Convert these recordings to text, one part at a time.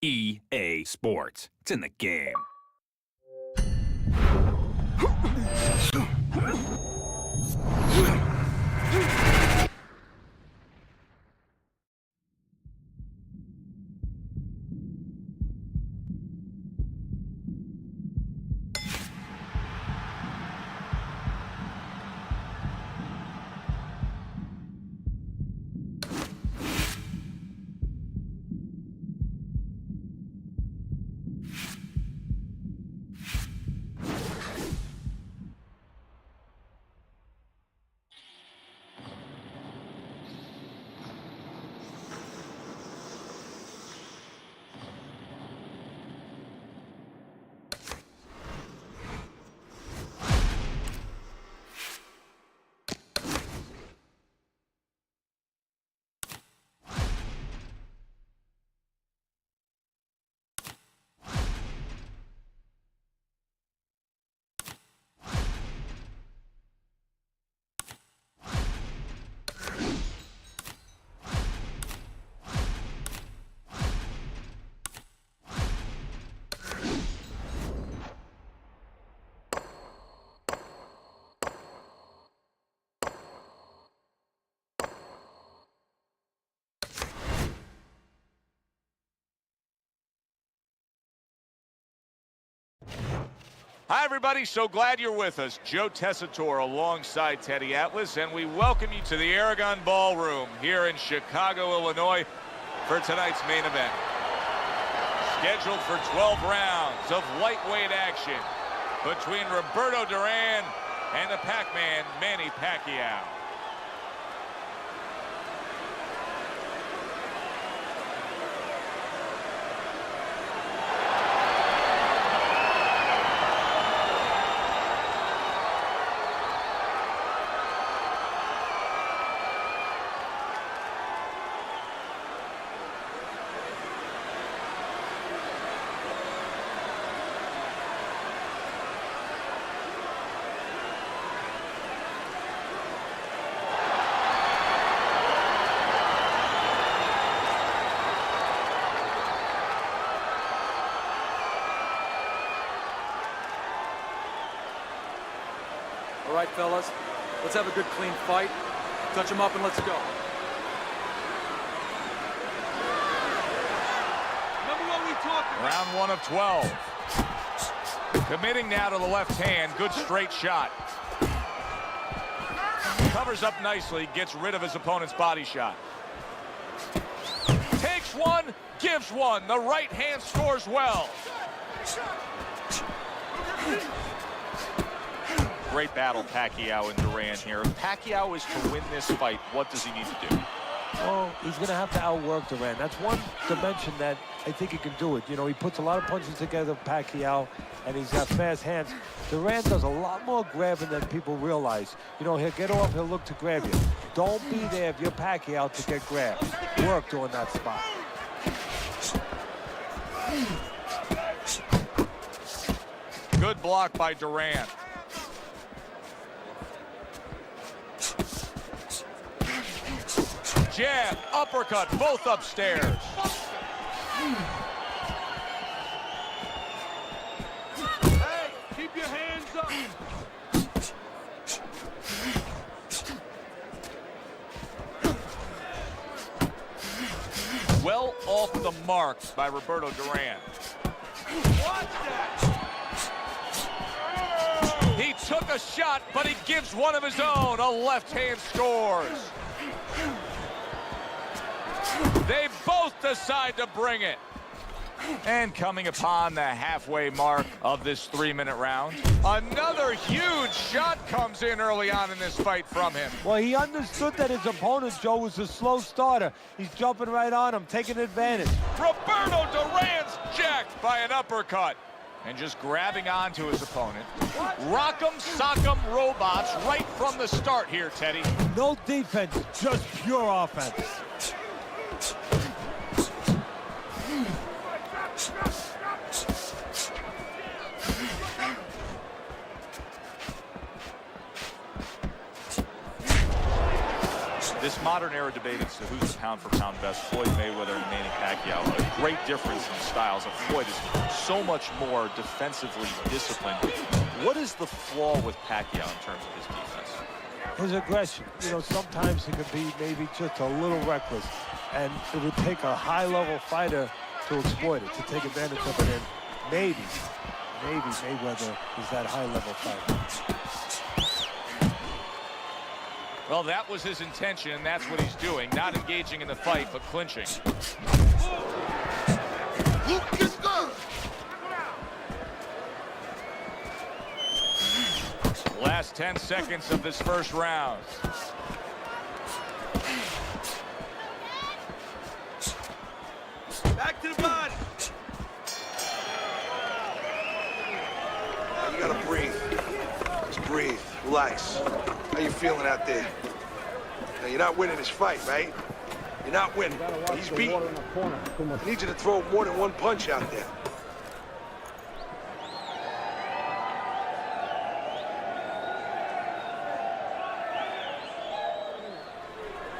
EA Sports. It's in the game. Hi, everybody. So glad you're with us. Joe Tessitore alongside Teddy Atlas, and we welcome you to the Aragon Ballroom here in Chicago, Illinois, for tonight's main event. Scheduled for 12 rounds of lightweight action between Roberto Duran and the Pac-Man, Manny Pacquiao. All right, fellas, let's have a good, clean fight. Touch him up and let's go. Remember what we talked about? Round 1 of 12. Committing now to the left hand. Good straight shot. Covers up nicely, gets rid of his opponent's body shot. Takes one, gives one. The right hand scores well. Great battle, Pacquiao and Duran here. If Pacquiao is to win this fight, what does he need to do? Well, he's going to have to outwork Duran. That's one dimension that I think he can do it. You know, he puts a lot of punches together, Pacquiao, and he's got fast hands. Duran does a lot more grabbing than people realize. You know, he'll get off, he'll look to grab you. Don't be there if you're Pacquiao to get grabbed. Work during that spot. Good block by Duran. Jab, uppercut, both upstairs. Hey, keep your hands up. Well off the mark by Roberto Duran. Watch that. He took a shot, but he gives one of his own. A left hand scores. They both decide to bring it. And coming upon the halfway mark of this 3-minute round, another huge shot comes in early on in this fight from him. Well, he understood that his opponent, Joe, was a slow starter. He's jumping right on him, taking advantage. Roberto Duran's jacked by an uppercut. And just grabbing onto his opponent. Rock'em sock'em robots right from the start here, Teddy. No defense, just pure offense. This modern era debate as to who's the pound-for-pound best, Floyd Mayweather and Manny Pacquiao. A great difference in styles. Floyd is so much more defensively disciplined. What is the flaw with Pacquiao in terms of his defense? His aggression. You know, sometimes he can be maybe just a little reckless. And it would take a high-level fighter to exploit it, to take advantage of it. And maybe Mayweather is that high-level fighter. Well, that was his intention, and that's what he's doing. Not engaging in the fight, but clinching. Last 10 seconds of this first round. Back to the body. You gotta breathe. Just breathe. Relax. How you feeling out there? Now, you're not winning this fight, right? You're not winning. He's beaten. I need you to throw more than one punch out there.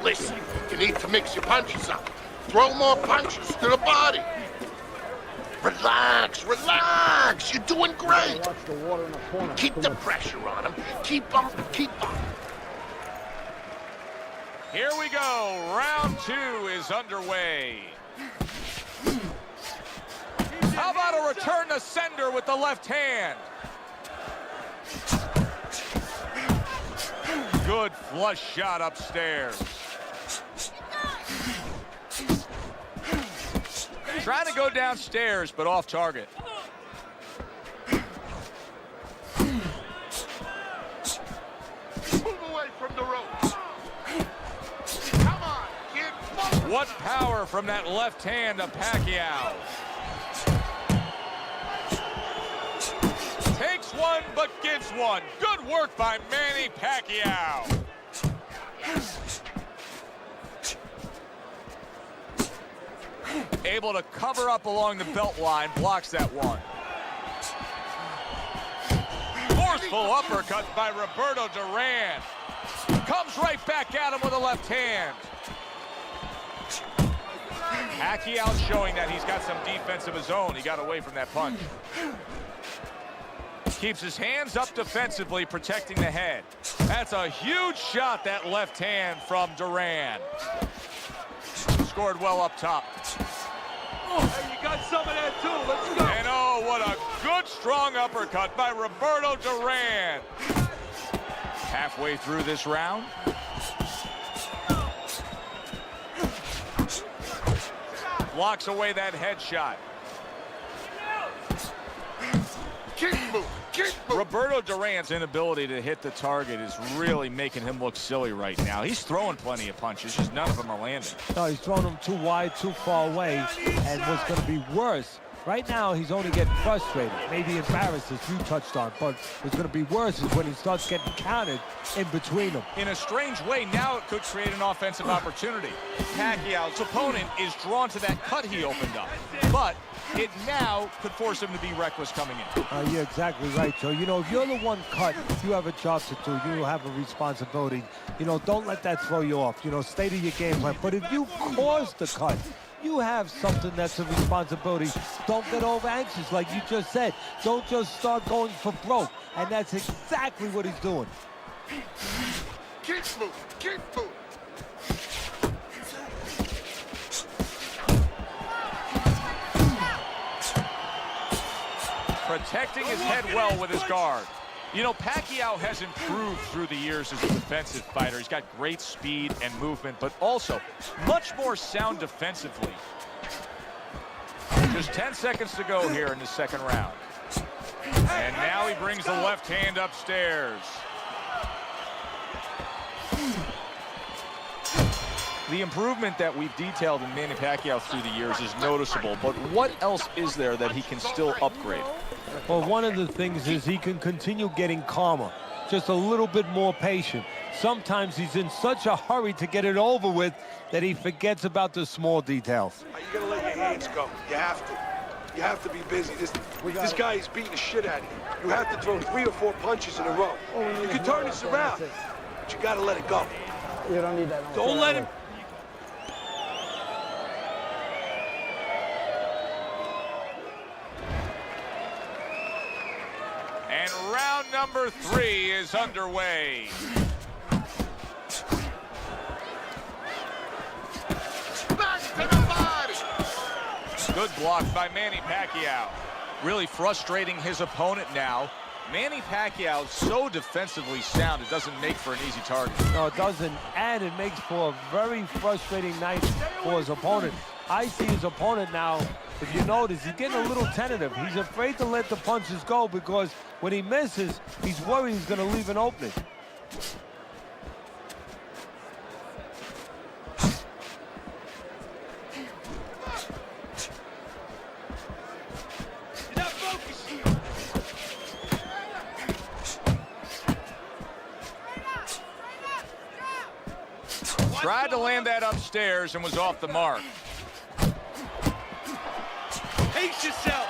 Listen, you need to mix your punches up. Throw more punches to the body. Relax, relax. You're doing great. Keep the pressure on him. Keep him. Here we go. Round 2 is underway. How about a return to sender with the left hand? Good flush shot upstairs. Trying to go downstairs, but off target. Move away from the ropes. Come on, kid. What power from that left hand of Pacquiao. Takes one, but gives one. Good work by Manny Pacquiao. Able to cover up along the belt line, blocks that one. Forceful uppercut by Roberto Duran. Comes right back at him with a left hand. Pacquiao showing that he's got some defense of his own. He got away from that punch. Keeps his hands up defensively, protecting the head. That's a huge shot, that left hand from Duran. Scored well up top. Hey, you got some of that too. Let's go. And oh, what a good strong uppercut by Roberto Duran. Halfway through this round. Blocks away that headshot. Kick move. Kick move. Roberto Duran's inability to hit the target is really making him look silly right now. He's throwing plenty of punches, just none of them are landing. No, he's throwing them too wide, too far away. And what's going to be worse, right now he's only getting frustrated, maybe embarrassed, as you touched on. But what's going to be worse is when he starts getting counted in between them. In a strange way, now it could create an offensive opportunity. Pacquiao's opponent is drawn to that cut he opened up. But it now could force him to be reckless coming in. You're exactly right, Joe. You know, if you're the one cut, you have a job to do. You have a responsibility. You know, don't let that throw you off. You know, stay to your game plan. But if you cause the cut, you have something that's a responsibility. Don't get over anxious, like you just said. Don't just start going for broke. And that's exactly what he's doing. Kick move. Kick move. Protecting his head well with his guard. You know, Pacquiao has improved through the years as a defensive fighter. He's got great speed and movement, but also much more sound defensively. Just 10 seconds to go here in the second round. And now he brings the left hand upstairs. The improvement that we've detailed in Manny Pacquiao through the years is noticeable, but what else is there that he can still upgrade? Well, one of the things is he can continue getting calmer, just a little bit more patient. Sometimes he's in such a hurry to get it over with that he forgets about the small details. You gotta let your hands go. You have to. You have to be busy. This guy is beating the shit out of you. You have to throw 3 or 4 punches in a row. You can turn this around, but you gotta let it go. You don't need that. Don't let him. And round number 3 is underway. Back to the body. Good block by Manny Pacquiao. Really frustrating his opponent now. Manny Pacquiao so defensively sound, it doesn't make for an easy target. No, it doesn't, and it makes for a very frustrating night for his opponent. I see his opponent now, if you notice, he's getting a little tentative. He's afraid to let the punches go because when he misses, he's worried he's going to leave an opening. Tried to land that upstairs and was off the mark. Pace yourself.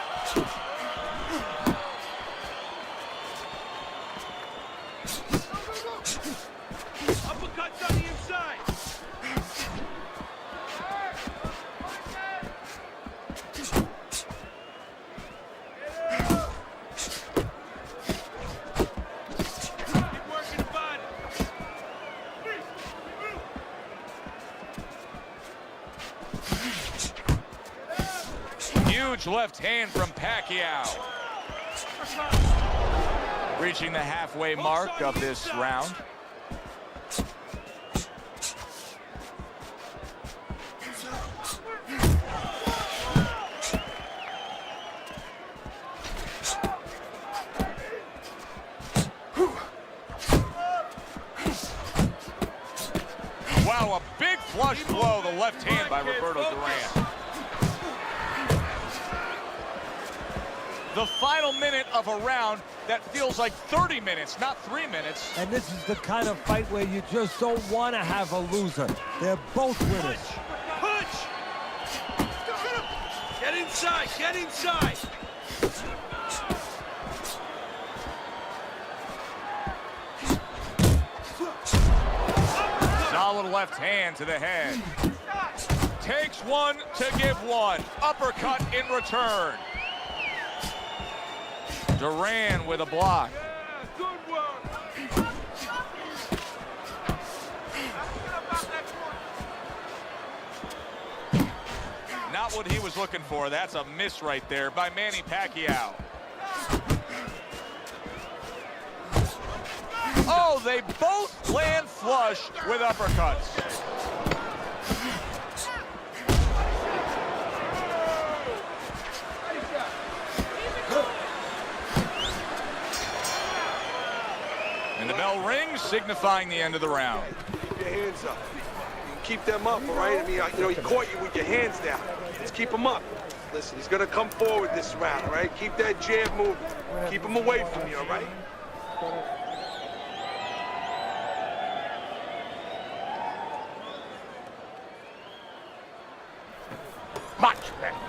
Uppercuts on the inside. Keep working the body. Huge Huge left hand from Pacquiao. Reaching the halfway mark of this round. Wow, a big flush blow, the left hand by Roberto Duran. The final minute of a round that feels like 30 minutes, not 3 minutes. And this is the kind of fight where you just don't want to have a loser. They're both winners. Punch! Get inside, get inside! Solid left hand to the head. Takes one to give one. Uppercut in return. Duran with a block. Yeah, good work. Not what he was looking for. That's a miss right there by Manny Pacquiao. Oh, they both land flush with uppercuts. And the bell rings, signifying the end of the round. Keep your hands up. You can keep them up, all right? I mean, you know, he caught you with your hands down. Let's keep him up. Listen, he's gonna come forward this round, all right? Keep that jab moving. Keep him away from you, all right?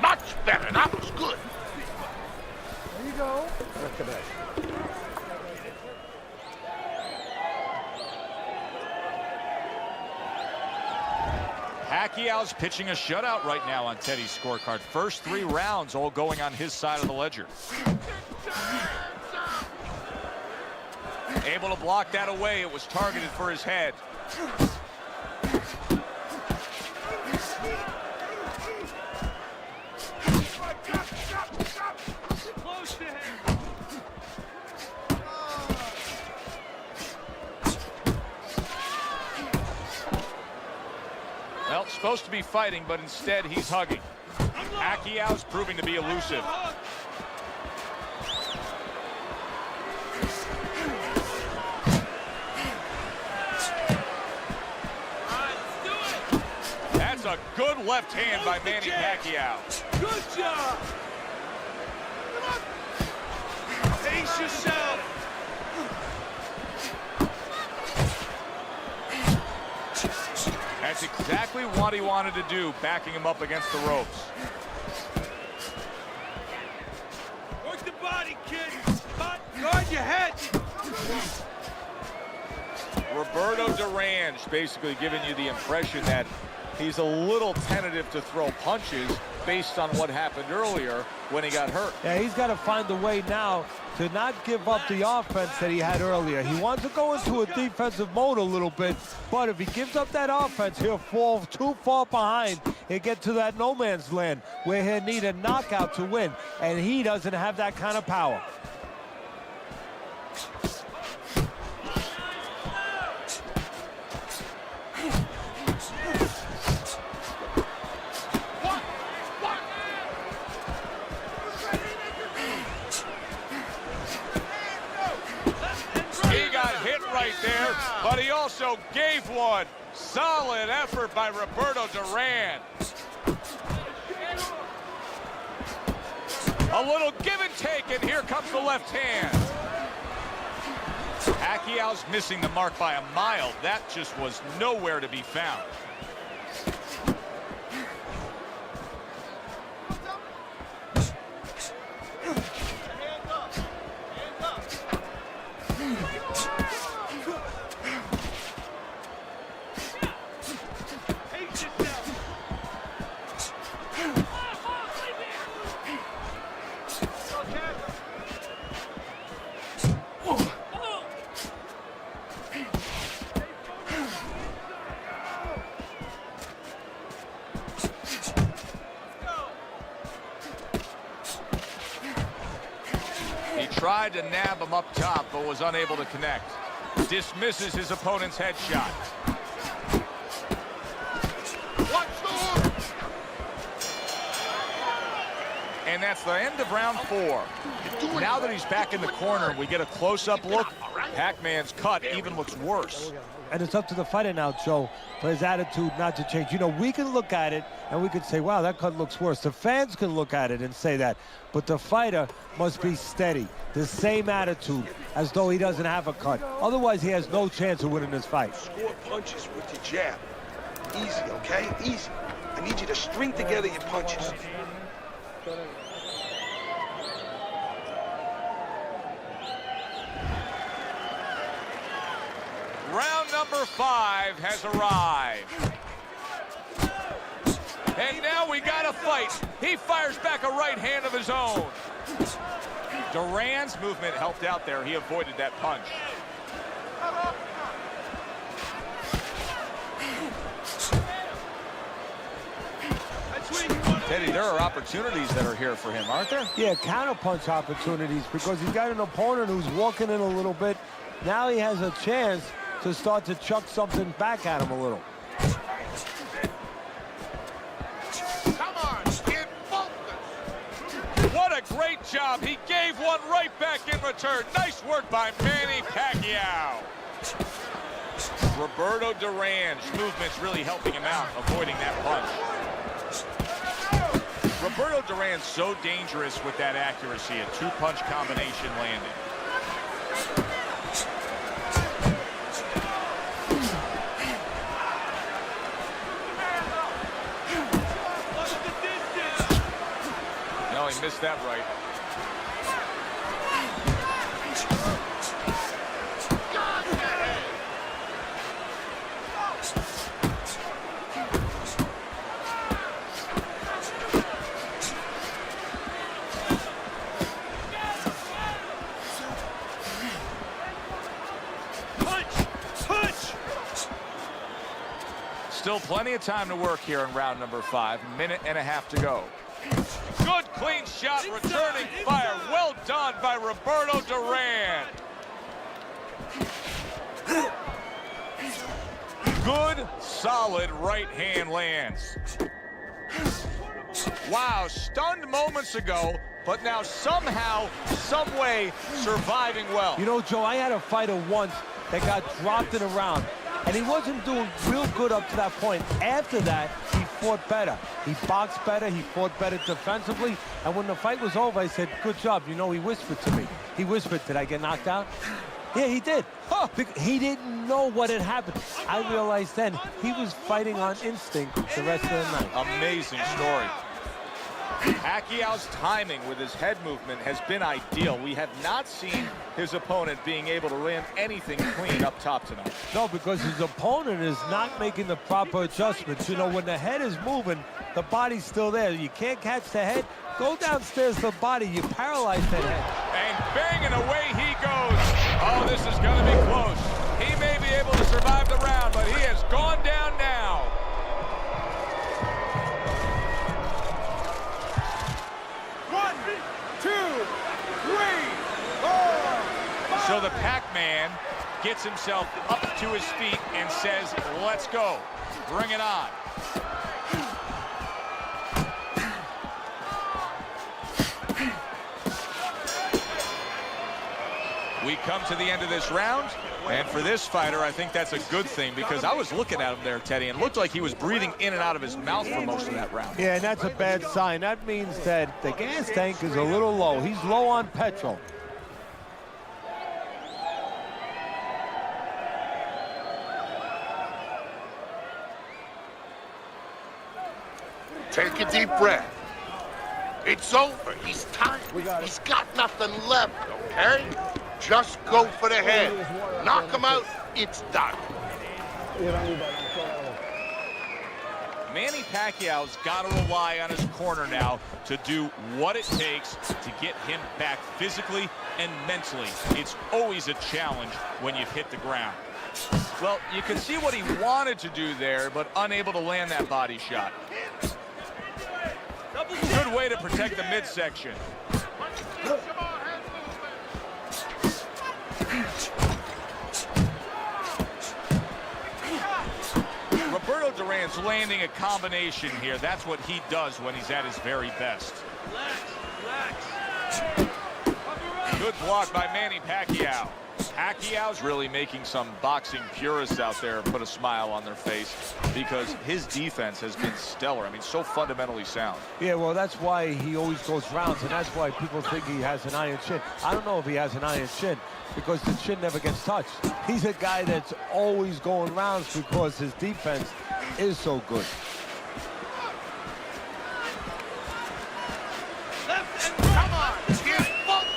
Much better. That was good. There you go. Pacquiao's pitching a shutout right now on Teddy's scorecard. First 3 rounds all going on his side of the ledger. Able to block that away. It was targeted for his head. Well, supposed to be fighting, but instead he's hugging. Pacquiao's proving to be elusive. That's a good left hand by Manny Pacquiao. Good job! Pace yourself! That's exactly what he wanted to do, backing him up against the ropes. Work the body, kid! Guard your head! Roberto Duran basically giving you the impression that he's a little tentative to throw punches based on what happened earlier when he got hurt. Yeah, he's got to find a way now to not give up the offense that he had earlier. He wants to go into a defensive mode a little bit, but if he gives up that offense, he'll fall too far behind and get to that no man's land where he'll need a knockout to win, and he doesn't have that kind of power. There, but he also gave one. Solid effort by Roberto Duran. A little give and take, and here comes the left hand. Pacquiao's missing the mark by a mile. That just was nowhere to be found. to nab him up top, but was unable to connect. Dismisses his opponent's headshot. Watch the hook. And that's the end of round 4. Now that he's back in the corner, we get a close-up look. Pac-Man's cut even looks worse. And it's up to the fighter now, Joe, for his attitude not to change. You know, we can look at it and we could say, wow, that cut looks worse. The fans can look at it and say that. But the fighter must be steady, the same attitude, as though he doesn't have a cut. Otherwise, he has no chance of winning this fight. Score punches with your jab. Easy, okay? Easy. I need you to string together your punches. Round number 5 has arrived. And now we got a fight. He fires back a right hand of his own. Duran's movement helped out there. He avoided that punch. Teddy, there are opportunities that are here for him, aren't there? Yeah, counterpunch opportunities, because he's got an opponent who's walking in a little bit. Now he has a chance to start to chuck something back at him a little. Come on, get focused. What a great job. He gave one right back in return. Nice work by Manny Pacquiao. Roberto Duran's movement's really helping him out, avoiding that punch. Roberto Duran's so dangerous with that accuracy, a two-punch combination landing. No, he missed that right. Still plenty of time to work here in round number 5. Minute and a half to go. Good clean shot, returning fire. Well done by Roberto Duran. Good, solid right hand lands. Wow, stunned moments ago, but now somehow, some way, surviving well. You know, Joe, I had a fighter once that got dropped in a round, and he wasn't doing real good up to that point. After that, he fought better. He boxed better, he fought better defensively, and when the fight was over, I said, good job. You know, he whispered to me. He whispered, did I get knocked out? Yeah, he did. Huh. He didn't know what had happened. I realized then he was fighting on instinct the rest of the night. Amazing story. Pacquiao's timing with his head movement has been ideal. We have not seen his opponent being able to land anything clean up top tonight. No, because his opponent is not making the proper adjustments. You know, when the head is moving, the body's still there. You can't catch the head. Go downstairs the body. You paralyze that head. And bang, and away he goes. Oh, this is going to be close. He may be able to survive the round, but he has gone down now. So the Pac-Man gets himself up to his feet and says, let's go. Bring it on. We come to the end of this round, and for this fighter, I think that's a good thing, because I was looking at him there, Teddy, and it looked like he was breathing in and out of his mouth for most of that round. Yeah, and that's a bad sign. That means that the gas tank is a little low. He's low on petrol. Take a deep breath. It's over. He's tired. He's got nothing left, okay? Just go for the head. Knock him out. It's done. Manny Pacquiao's got to rely on his corner now to do what it takes to get him back physically and mentally. It's always a challenge when you've hit the ground. Well, you can see what he wanted to do there, but unable to land that body shot. Good way to protect the midsection. Duran's landing a combination here. That's what he does when he's at his very best. Good block by Manny Pacquiao. Pacquiao's really making some boxing purists out there put a smile on their face because his defense has been stellar. I mean, so fundamentally sound. Yeah, well, that's why he always goes rounds, and that's why people think he has an iron chin. I don't know if he has an iron chin because the chin never gets touched. He's a guy that's always going rounds because his defense is so good. Come on, get focused.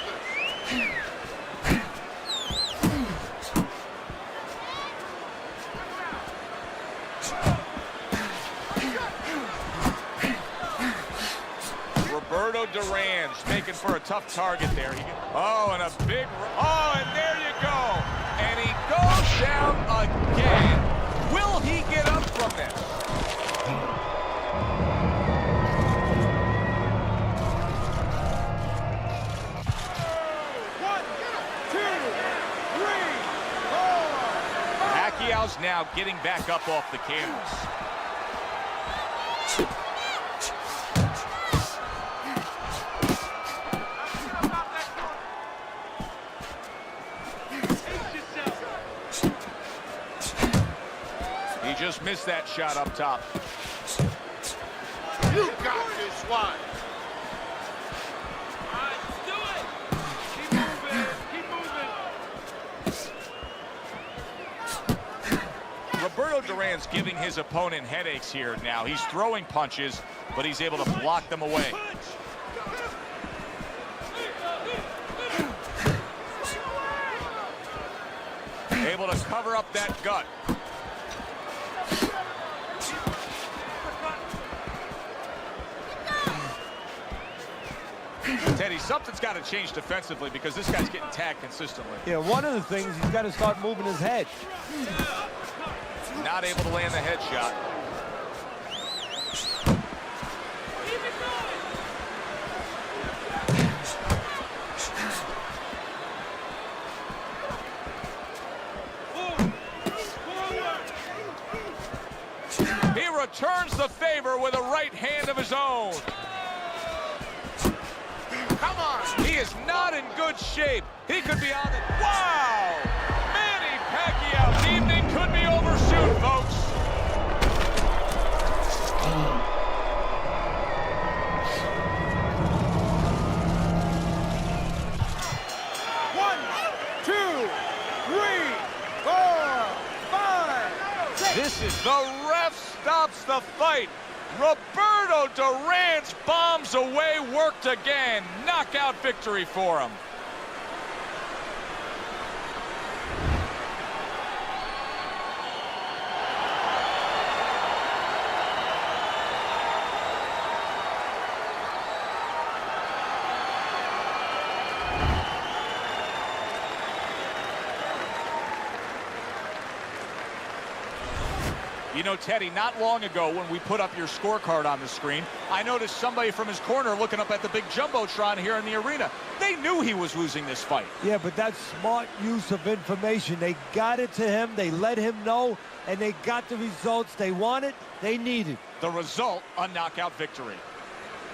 Roberto Duran's making for a tough target there. Oh, and a big... Oh, and there you go. And he goes down again. Will he get up from this? Pacquiao's now getting back up off the canvas. He just missed that shot up top. You got this one. Let's do it. Keep moving. Keep moving. Roberto Duran's giving his opponent headaches here now. He's throwing punches, but he's able to block them away. Able to cover up that gut. Teddy, something's got to change defensively because this guy's getting tagged consistently. Yeah, one of the things, he's got to start moving his head. Not able to land the headshot. He returns the favor with a right hand of his own. Come on. He is not in good shape. He could be on it. Wow! Manny Pacquiao's evening could be over soon, folks. One, two, three, 4, 5, 6. This is the ref stops the fight. Roberto Duran's bombs away, worked again. Knockout victory for him. You know, Teddy, not long ago when we put up your scorecard on the screen, I noticed somebody from his corner looking up at the big Jumbotron here in the arena. They knew he was losing this fight. Yeah, but that's smart use of information. They got it to him, they let him know, and they got the results they wanted, they needed. The result, a knockout victory.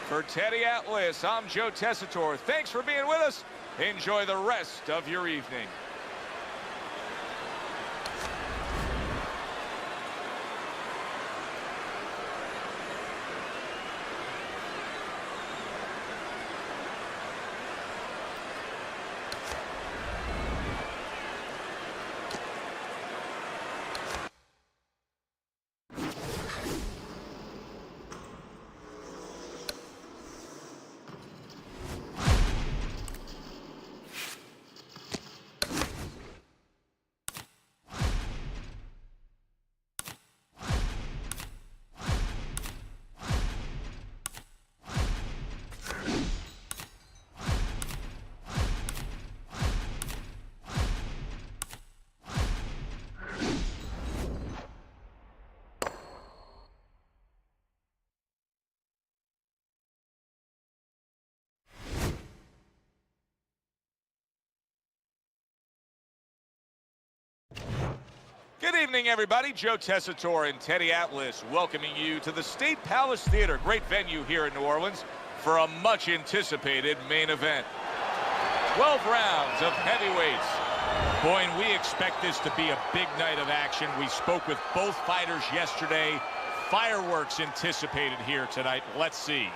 For Teddy Atlas, I'm Joe Tessitore. Thanks for being with us. Enjoy the rest of your evening. Good evening, everybody. Joe Tessitore and Teddy Atlas welcoming you to the State Palace Theater, great venue here in New Orleans, for a much-anticipated main event. 12 rounds of heavyweights. Boy, and we expect this to be a big night of action. We spoke with both fighters yesterday. Fireworks anticipated here tonight. Let's see.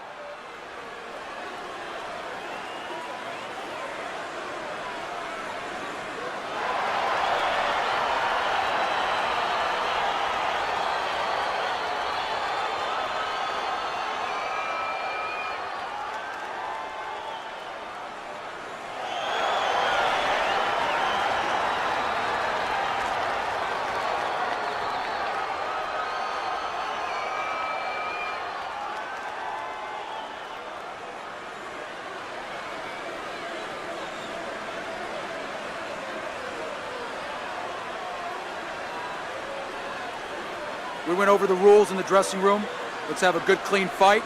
We went over the rules in the dressing room. Let's have a good, clean fight.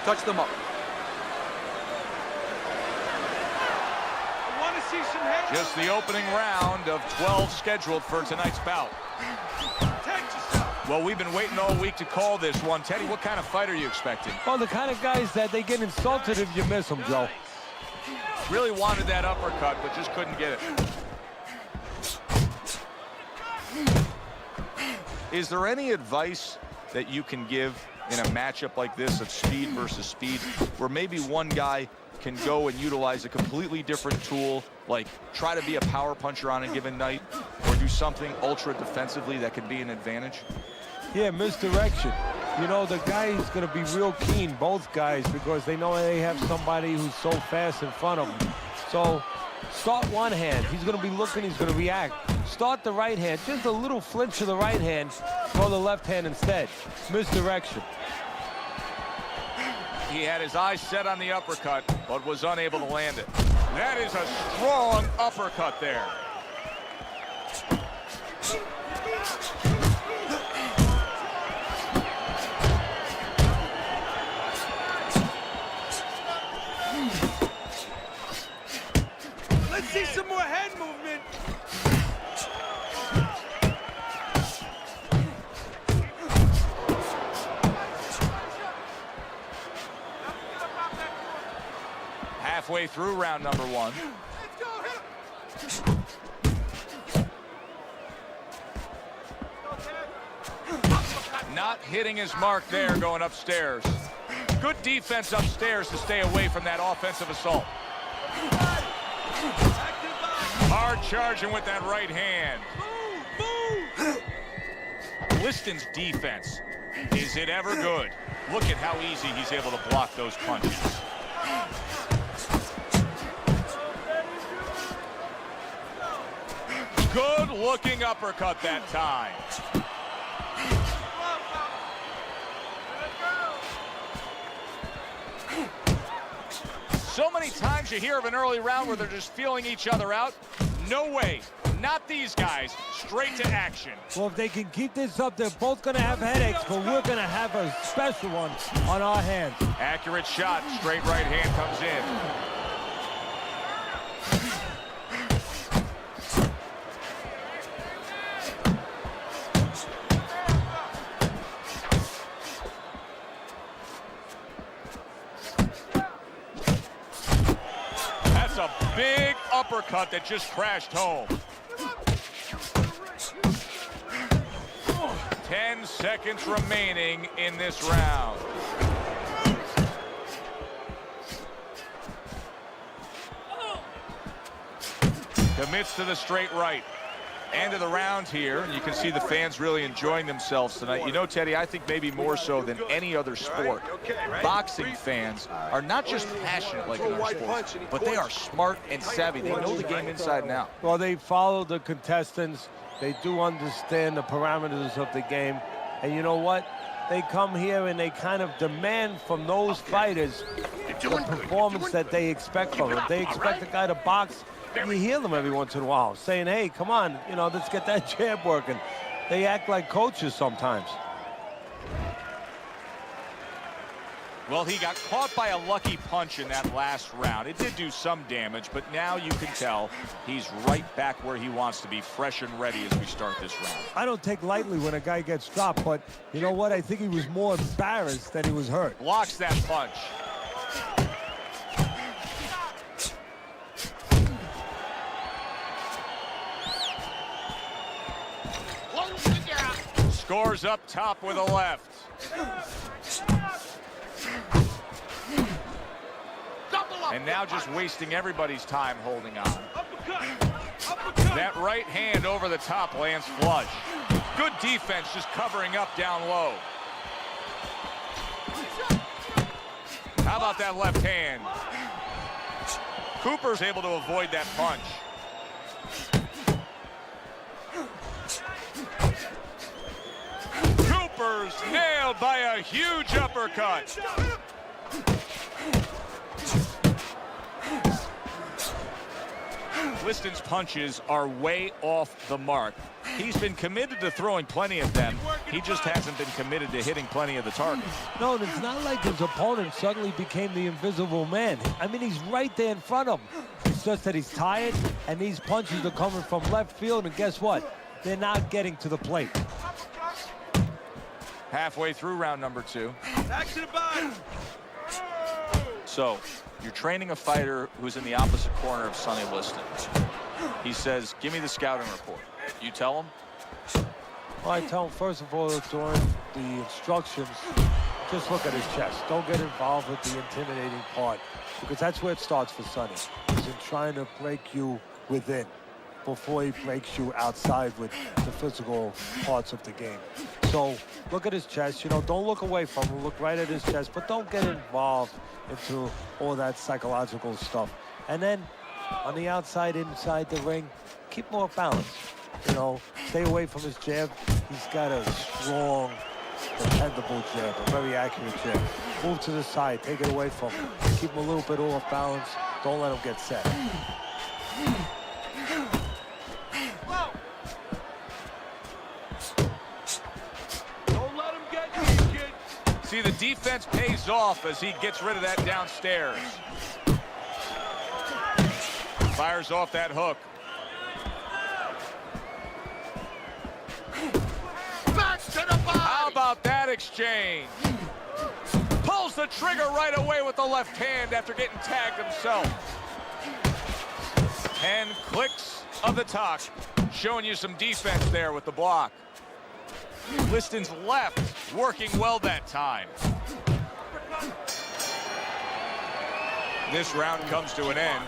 Touch them up. I want to see some head. Just the opening round of 12 scheduled for tonight's bout. Protect yourself. Well, we've been waiting all week to call this one. Teddy, what kind of fight are you expecting? Well, the kind of guys that they get insulted if you miss them, Joe. Really wanted that uppercut, but just couldn't get it. Is there any advice that you can give in a matchup like this of speed versus speed, where maybe one guy can go and utilize a completely different tool, like try to be a power puncher on a given night, or do something ultra defensively that can be an advantage? Yeah, misdirection. You know, the guy is going to be real keen, both guys, because they know they have somebody who's so fast in front of them. So start one hand. He's going to be looking, he's going to react. Start the right hand, just a little flinch of the right hand, throw the left hand instead. Misdirection. He had his eyes set on the uppercut, but was unable to land it. That is a strong uppercut there. Let's see some more head movement. Halfway through round number one. Not hitting his mark there, going upstairs. Good defense upstairs to stay away from that offensive assault. Hard charging with that right hand. Liston's defense, is it ever good? Look at how easy he's able to block those punches. Good looking uppercut that time. So many times you hear of an early round where they're just feeling each other out. No way. Not these guys. Straight to action. Well, if they can keep this up, they're both going to have headaches, but we're going to have a special one on our hands. Accurate shot. Straight right hand comes in. A big uppercut that just crashed home. 10 seconds remaining in this round. Commits to the straight right. End of the round here, and you can see the fans really enjoying themselves tonight. You know, Teddy, I think maybe more so than any other sport, boxing fans are not just passionate like in our sports, but they are smart and savvy. They know the game inside and out. Well, they follow the contestants. They do understand the parameters of the game. And you know what? They come here and they kind of demand from those fighters the performance that they expect from them. They expect the guy to box. You hear them every once in a while saying, hey, come on, you know, let's get that jab working. They act like coaches sometimes. Well, he got caught by a lucky punch in that last round. It did do some damage, but now you can tell he's right back where he wants to be, fresh and ready as we start this round. I don't take lightly when a guy gets dropped, but you know what? I think he was more embarrassed than he was hurt. Blocks that punch. Scores up top with a left. And now just wasting everybody's time holding on. That right hand over the top lands flush. Good defense, just covering up down low. How about that left hand? Cooper's able to avoid that punch. Cooper's nailed by a huge uppercut. Liston's punches are way off the mark. He's been committed to throwing plenty of them. He just hasn't been committed to hitting plenty of the targets. No, and it's not like his opponent suddenly became the invisible man. I mean, he's right there in front of him. It's just that he's tired, and these punches are coming from left field, and guess what? They're not getting to the plate. Halfway through round number 2. Back to the bottom. So, you're training a fighter who's in the opposite corner of Sonny Liston. He says, give me the scouting report. You tell him? Well, I tell him, first of all, during the instructions, just look at his chest. Don't get involved with the intimidating part, because that's where it starts for Sonny. He's in trying to break you within before he breaks you outside with the physical parts of the game. So look at his chest. You know, don't look away from him. Look right at his chest, but don't get involved into all that psychological stuff. And then on the outside, inside the ring, keep more balance. You know, stay away from his jab. He's got a strong, dependable jab, a very accurate jab. Move to the side, take it away from him. Keep him a little bit off balance. Don't let him get set. See, the defense pays off as he gets rid of that downstairs. Fires off that hook. Back to the body. How about that exchange? Pulls the trigger right away with the left hand after getting tagged himself. 10 clicks of the talk, showing you some defense there with the block. Liston's left working well that time. This round comes to an end.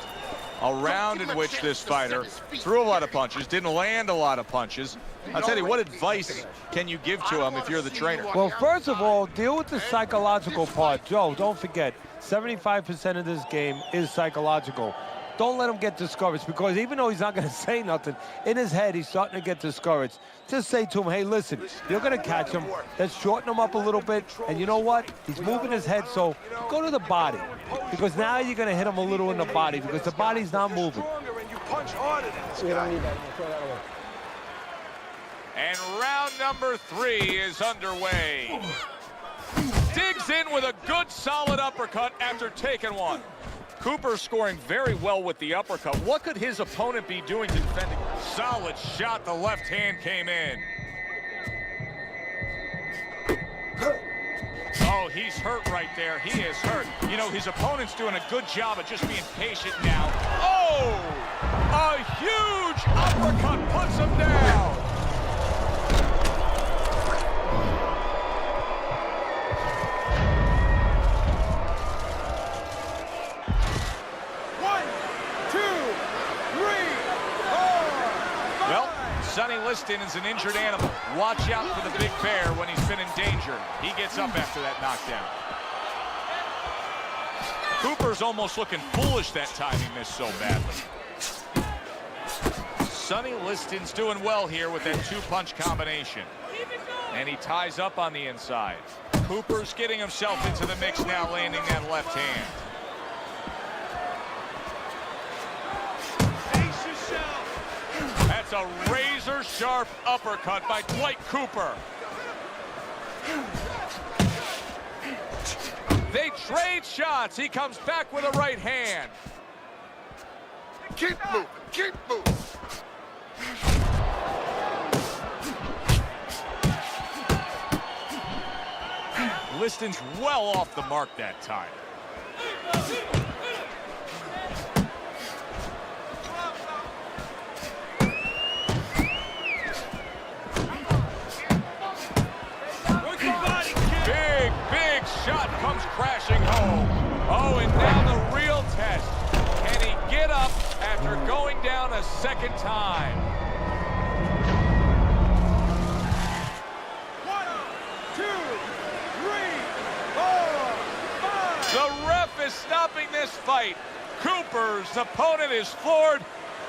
A round in which this fighter threw a lot of punches, didn't land a lot of punches. I'll tell you, what advice can you give to him if you're the trainer? Well, first of all, deal with the psychological part. Joe, don't forget, 75% of this game is psychological. Don't let him get discouraged, because even though he's not going to say nothing, in his head, he's starting to get discouraged. Just say to him, hey, listen, you're going to catch him. Let's shorten him up a little bit. And you know what? He's moving his head, so go to the body. Because now you're going to hit him a little in the body, because the body's not moving. And round number 3 is underway. Digs in with a good, solid uppercut after taking one. Cooper scoring very well with the uppercut. What could his opponent be doing to defend? Solid shot. The left hand came in. Oh, he's hurt right there. He is hurt. You know, his opponent's doing a good job of just being patient now. Oh! A huge uppercut puts him down. Sonny Liston is an injured animal. Watch out for the big bear when he's been in danger. He gets up after that knockdown. Cooper's almost looking foolish that time he missed so badly. Sonny Liston's doing well here with that 2-punch combination. And he ties up on the inside. Cooper's getting himself into the mix now, landing that left hand. That's a razor-sharp uppercut by Dwight Cooper. They trade shots. He comes back with a right hand. Keep moving, keep moving. Liston's well off the mark that time. Big shot comes crashing home. Oh, and now the real test. Can he get up after going down a second time? 1, 2, 3, 4, 5. The ref is stopping this fight. Cooper's opponent is floored.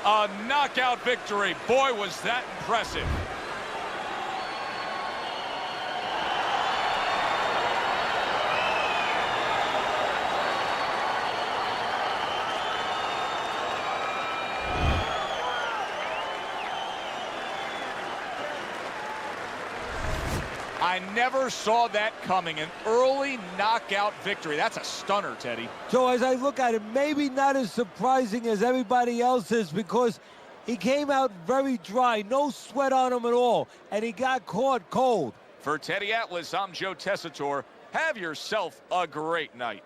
A knockout victory. Boy, was that impressive. I never saw that coming. An early knockout victory. That's a stunner, Teddy. So as I look at it, maybe not as surprising as everybody else is, because he came out very dry, no sweat on him at all, and he got caught cold. For Teddy Atlas, I'm Joe Tessitore. Have yourself a great night.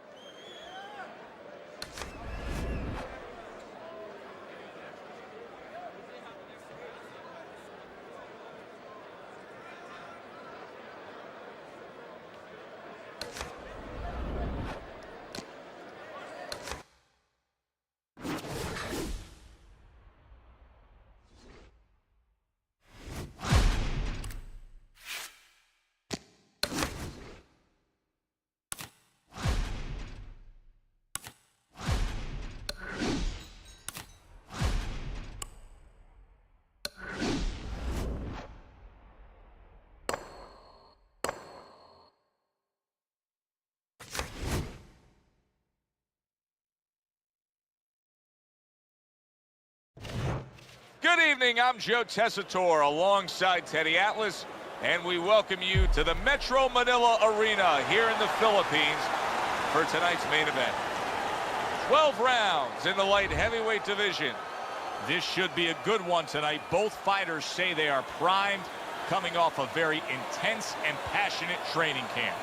Good evening, I'm Joe Tessitore alongside Teddy Atlas, and we welcome you to the Metro Manila Arena here in the Philippines for tonight's main event. 12 rounds in the light heavyweight division. This should be a good one tonight. Both fighters say they are primed, coming off a very intense and passionate training camp.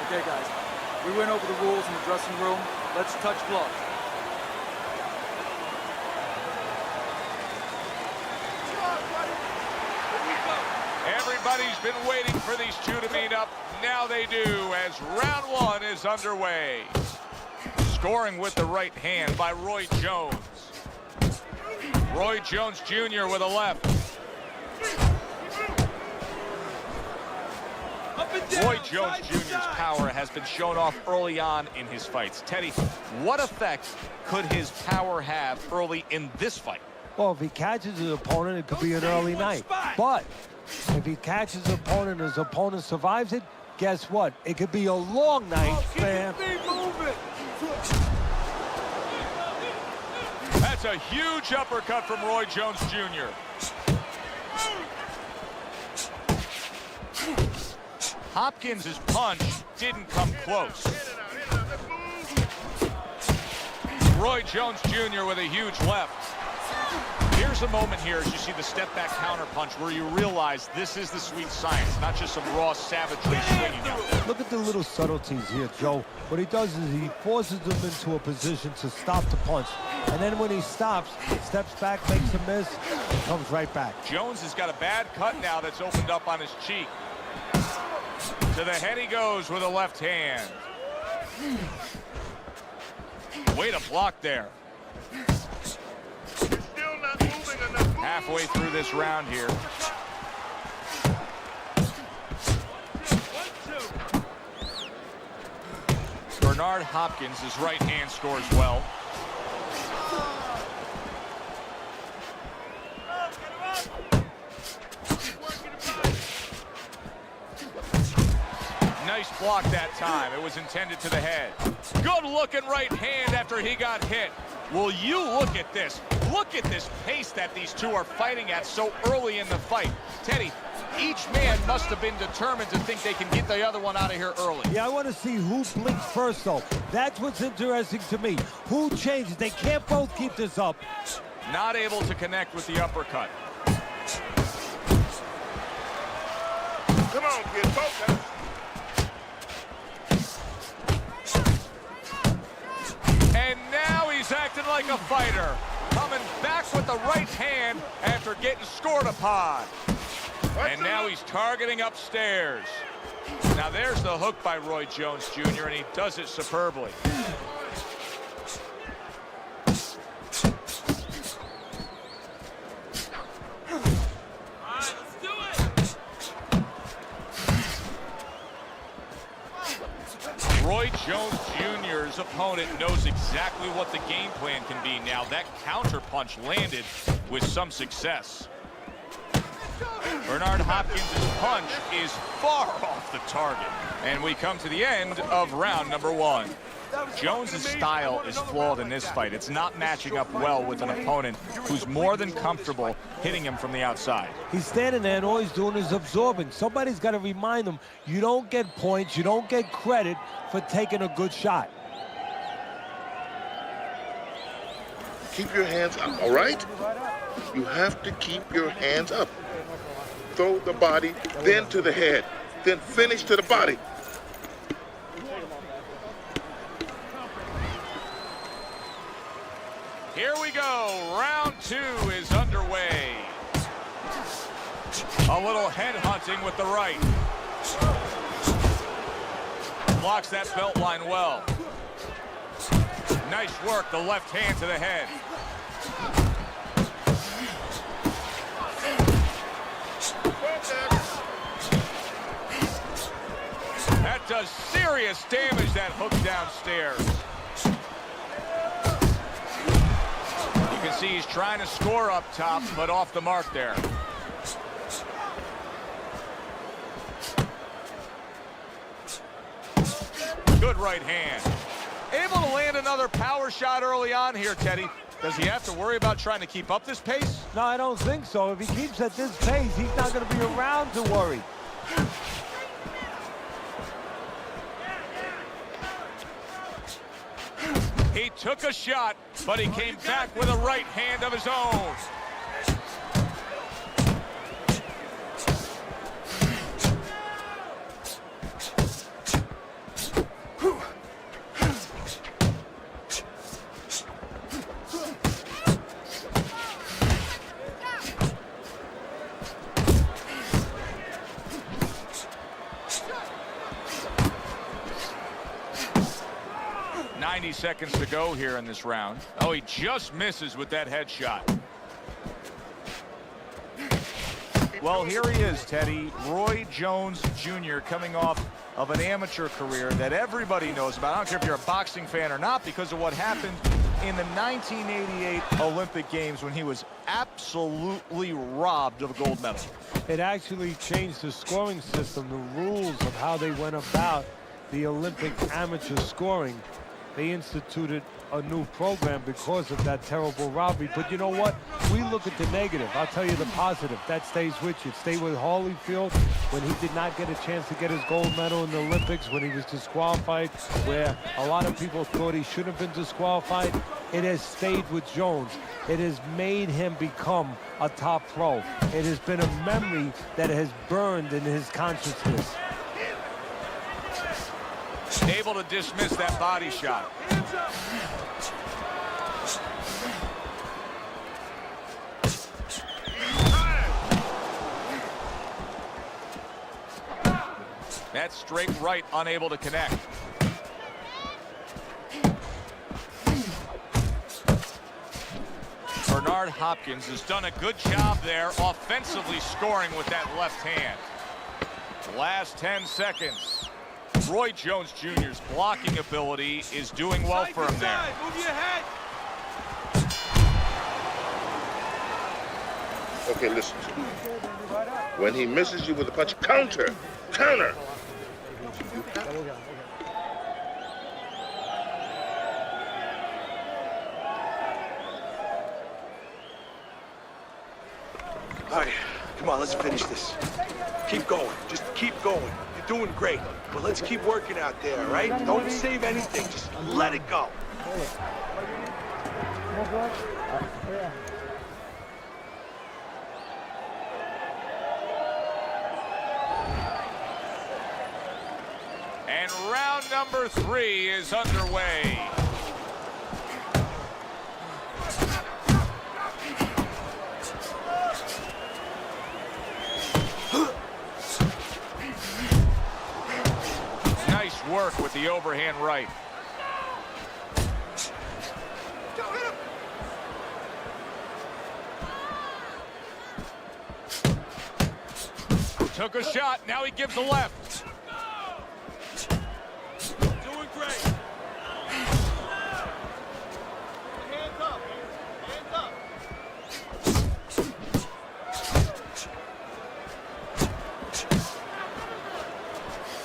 Okay, guys, we went over the rules in the dressing room. Let's touch gloves. Everybody's been waiting for these two to meet up. Now they do, as round one is underway. Scoring with the right hand by Roy Jones. Roy Jones Jr. with a left. Roy Jones Jr.'s power has been shown off early on in his fights. Teddy, what effect could his power have early in this fight? Well, if he catches his opponent, it could be an early night. But if he catches his opponent and his opponent survives it, guess what? It could be a long night, fam. That's a huge uppercut from Roy Jones Jr. Hopkins' punch didn't come close. Roy Jones Jr. with a huge left. Here's a moment here as you see the step-back counter punch where you realize this is the sweet science, not just some raw savagery swinging out there. Look at the little subtleties here, Joe. What he does is he forces them into a position to stop the punch. And then when he stops, steps back, makes a miss, and comes right back. Jones has got a bad cut now that's opened up on his cheek. To the head he goes with a left hand. Way to block there. halfway through this round here. Bernard Hopkins, his right hand scores well. Nice block that time. It was intended to the head. Good looking right hand after he got hit. Will you look at this? Look at this pace that these two are fighting at so early in the fight. Teddy, each man must have been determined to think they can get the other one out of here early. Yeah, I want to see who blinks first, though. That's what's interesting to me. Who changes? They can't both keep this up. Not able to connect with the uppercut. Come on, kid, focus. And now he's acting like a fighter. Coming back with the right hand after getting scored upon. And now he's targeting upstairs. Now there's the hook by Roy Jones Jr., and he does it superbly. Roy Jones Jr.'s opponent knows exactly what the game plan can be now. That counter punch landed with some success. Bernard Hopkins' punch is far off the target. And we come to the end of round number one. Jones' style is flawed in this fight. It's not matching up well with an opponent who's more than comfortable hitting him from the outside. He's standing there and all he's doing is absorbing. Somebody's got to remind him, you don't get points, you don't get credit for taking a good shot. Keep your hands up, all right? You have to keep your hands up. Throw the body, then to the head, then finish to the body. Here we go. Round two is underway. A little head hunting with the right. Blocks that belt line well. Nice work, the left hand to the head. That does serious damage, that hook downstairs. You can see he's trying to score up top, but off the mark there. Good right hand. Able to land another power shot early on here, Teddy. Does he have to worry about trying to keep up this pace? No, I don't think so. If he keeps at this pace, he's not going to be around to worry. He took a shot, but he came back with a right hand of his own. Seconds to go here in this round. Oh, he just misses with that headshot. Well, here he is, Teddy. Roy Jones Jr. coming off of an amateur career that everybody knows about. I don't care if you're a boxing fan or not, because of what happened in the 1988 Olympic Games when he was absolutely robbed of a gold medal. It actually changed the scoring system, the rules of how they went about the Olympic amateur scoring. They instituted a new program because of that terrible robbery. But you know what? We look at the negative. I'll tell you the positive. That stays with you. It stayed with Holyfield when he did not get a chance to get his gold medal in the Olympics, when he was disqualified, where a lot of people thought he should have been disqualified. It has stayed with Jones. It has made him become a top pro. It has been a memory that has burned in his consciousness. Able to dismiss that body shot. That straight right, unable to connect. Bernard Bernard Hopkins has done a good job there offensively scoring with that left hand. Last 10 seconds. Roy Jones Jr.'s blocking ability is doing well for him there. Move your head. Okay, listen to me. When he misses you with a punch, counter. Counter. All right, come on, let's finish this. Keep going, just keep going. You're doing great, but let's keep working out there, all right? Don't save anything, just let it go. And round number 3 is underway. Nice work with the overhand right. Took a shot, now he gives a left. Doing great. Hands up. Hands up.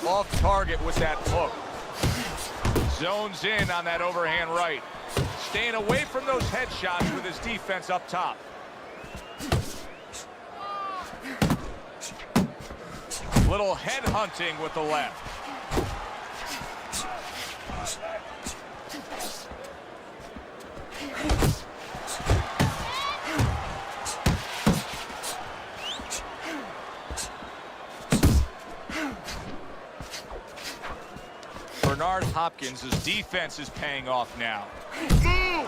Off target with that hook. Zones in on that overhand right. Staying away from those headshots with his defense up top. Little head hunting with the left. Bernard Hopkins' defense is paying off now. Keep doing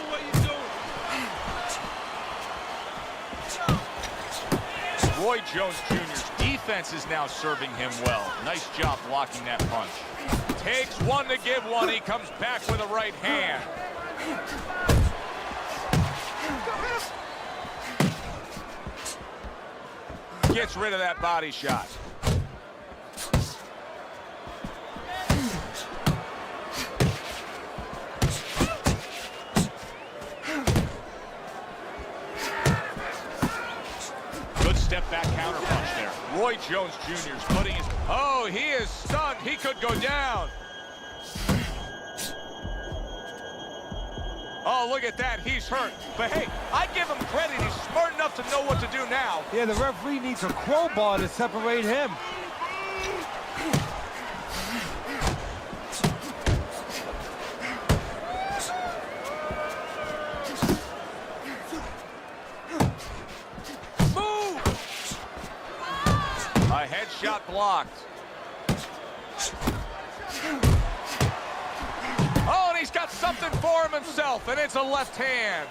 what you're doing. Roy Jones Jr.'s defense is now serving him well. Nice job blocking that punch. Takes one to give one. He comes back with a right hand. Gets rid of that body shot. Good step back counter punch there. Roy Jones Jr. is putting his... Oh, he is stunned. He could go down. Oh, look at that. He's hurt. But hey, I give him credit. He's smart enough to know what to do now. Yeah, the referee needs a crowbar to separate him. Move! A headshot blocked. Oh, and he's got something for him himself, and it's a left hand.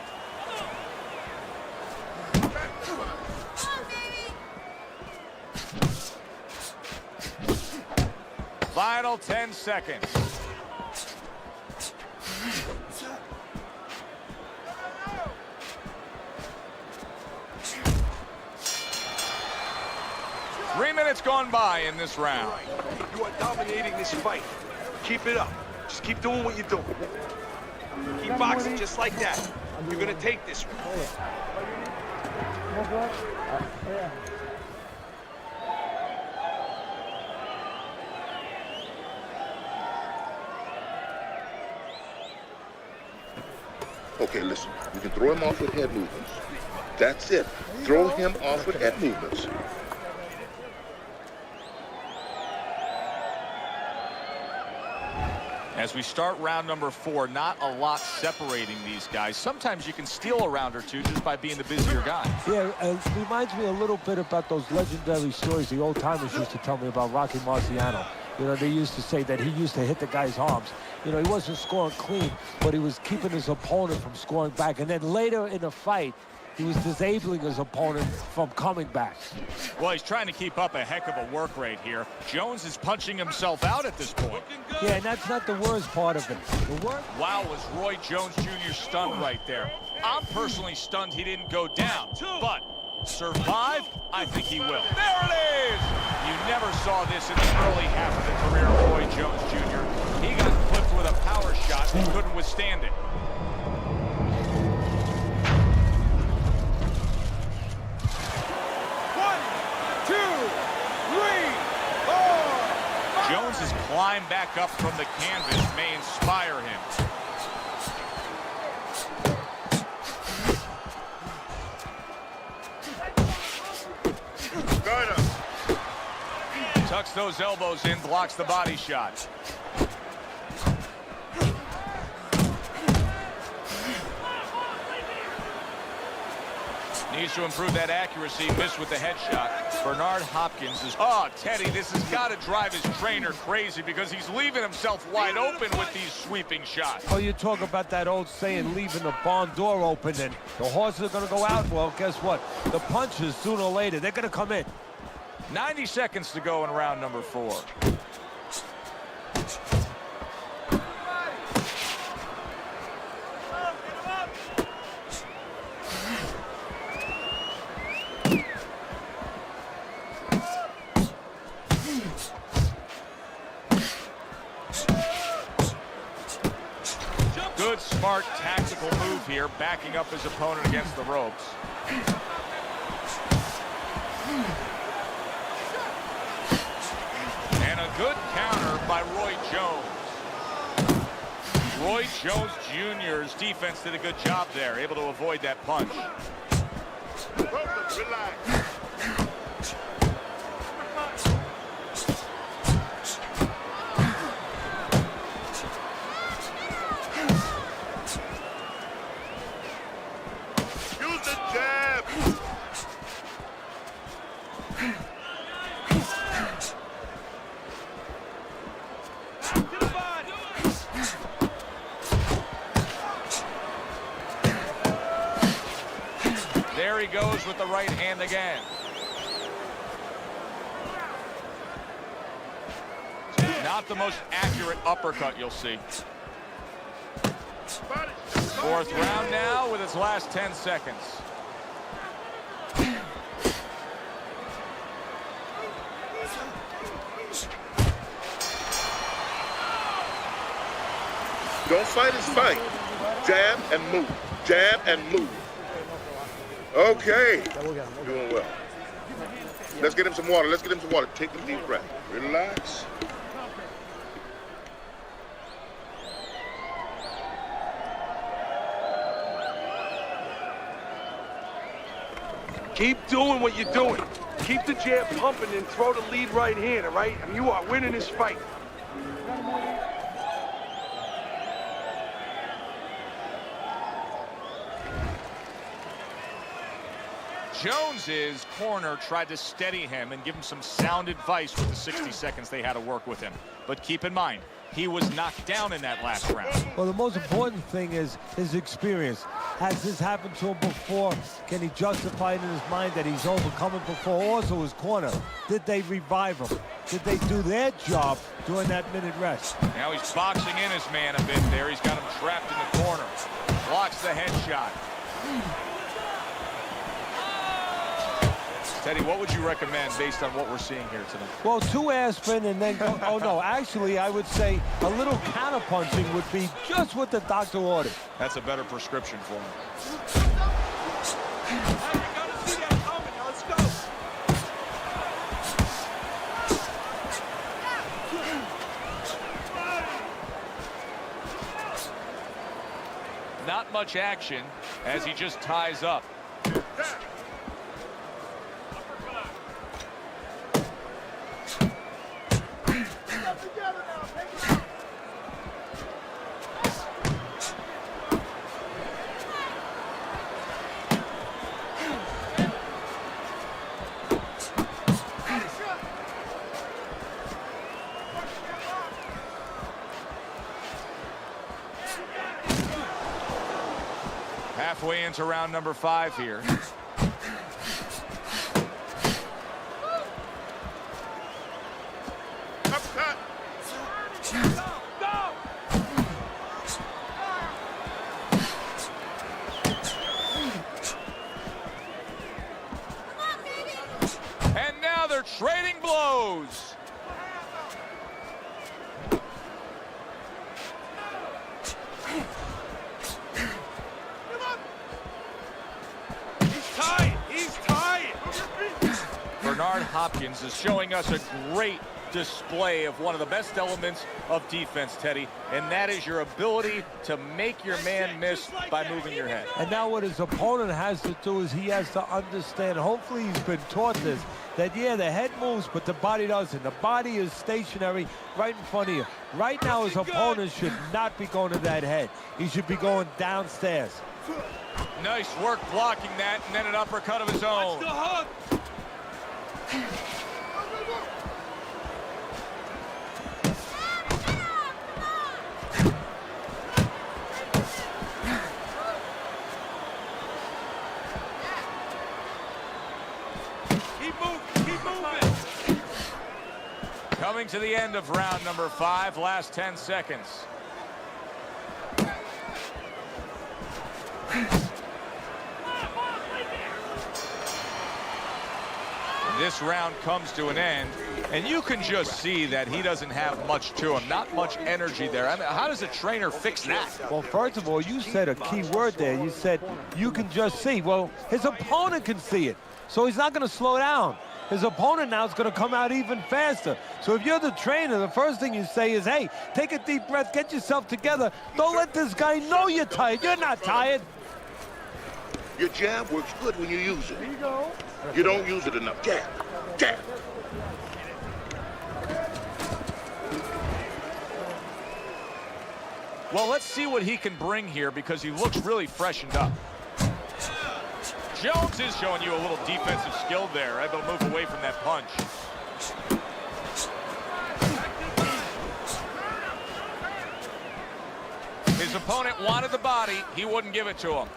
Final 10 seconds. Three minutes gone by in this round. You are dominating this fight. Keep it up. Just keep doing what you're doing. Keep boxing just like that. You're gonna take this one. Okay, listen. You can throw him off with head movements. That's it. Throw him off with head movements. As we start round number 4, not a lot separating these guys. Sometimes you can steal a round or two just by being the busier guy. Yeah, it reminds me a little bit about those legendary stories the old-timers used to tell me about Rocky Marciano. You know, they used to say that he used to hit the guy's arms. You know, he wasn't scoring clean, but he was keeping his opponent from scoring back. And then later in the fight, he was disabling his opponent from coming back. Well, he's trying to keep up a heck of a work rate here. Jones is punching himself out at this point. Yeah, and that's not the worst part of it. The worst. Wow, was Roy Jones Jr. stunned right there. I'm personally stunned he didn't go down, but survive, I think he will. There it is! You never saw this in the early half of the career of Roy Jones Jr. He got clipped with a power shot and couldn't withstand it. Jones's climb back up from the canvas may inspire him. Tucks those elbows in, blocks the body shot. Needs to improve that accuracy. Missed with the headshot. Bernard Hopkins is... Oh, Teddy, this has got to drive his trainer crazy because he's leaving himself wide open with these sweeping shots. Oh, you talk about that old saying, leaving the barn door open and the horses are going to go out. Well, guess what? The punches, sooner or later, they're going to come in. 90 seconds to go in round number 4. Good, smart, tactical move here, backing up his opponent against the ropes. And a good counter by Roy Jones. Roy Jones Jr.'s defense did a good job there, able to avoid that punch. Relax. There he goes with the right hand again. Not the most accurate uppercut you'll see. 4th round now with its last 10 seconds. Don't fight his fight. Jab and move. Jab and move. Okay. Doing well. Let's get him some water. Let's get him some water. Take a deep breath. Relax. Keep doing what you're doing. Keep the jab pumping and throw the lead right hand, all right? I mean, you are winning this fight. Jones's corner tried to steady him and give him some sound advice with the 60 seconds they had to work with him. But keep in mind, he was knocked down in that last round. Well, the most important thing is his experience. Has this happened to him before? Can he justify it in his mind that he's overcome it before? Also, his corner, did they revive him? Did they do their job during that minute rest? Now he's boxing in his man a bit there. He's got him trapped in the corner. Blocks the headshot. Teddy, what would you recommend based on what we're seeing here tonight? Well, 2 aspirin and then go, oh no, actually I would say a little counter-punching would be just what the doctor ordered. That's a better prescription for him. Hey, you gotta see that coming. Now let's go. Not much action as he just ties up. halfway into round number 5 here. Uppercut. And now they're trading blows. He's tired. He's tired. Bernard Hopkins is showing us a great display of one of the best elements of defense, Teddy, and that is your ability to make your man miss by moving your head. And now what his opponent has to do is he has to understand, hopefully he's been taught this, that yeah, the head moves, but the body doesn't. The body is stationary right in front of you. Right now his opponent should not be going to that head. He should be going downstairs. Nice work blocking that, and then an uppercut of his own. The hook. Keep moving. Coming to the end of round number 5, last 10 seconds. This round comes to an end, and you can just see that he doesn't have much to him, not much energy there. I mean, how does a trainer fix that? Well, first of all, you said a key word there. You said you can just see. Well, his opponent can see it, so he's not going to slow down. His opponent now is going to come out even faster. So if you're the trainer, the first thing you say is, hey, take a deep breath, get yourself together. Don't let this guy know you're tired. You're not tired. Your jab works good when you use it. You don't use it enough. Jab, jab. Well, let's see what he can bring here because he looks really freshened up. Jones is showing you a little defensive skill there, able to move away from that punch. His opponent wanted the body, he wouldn't give it to him.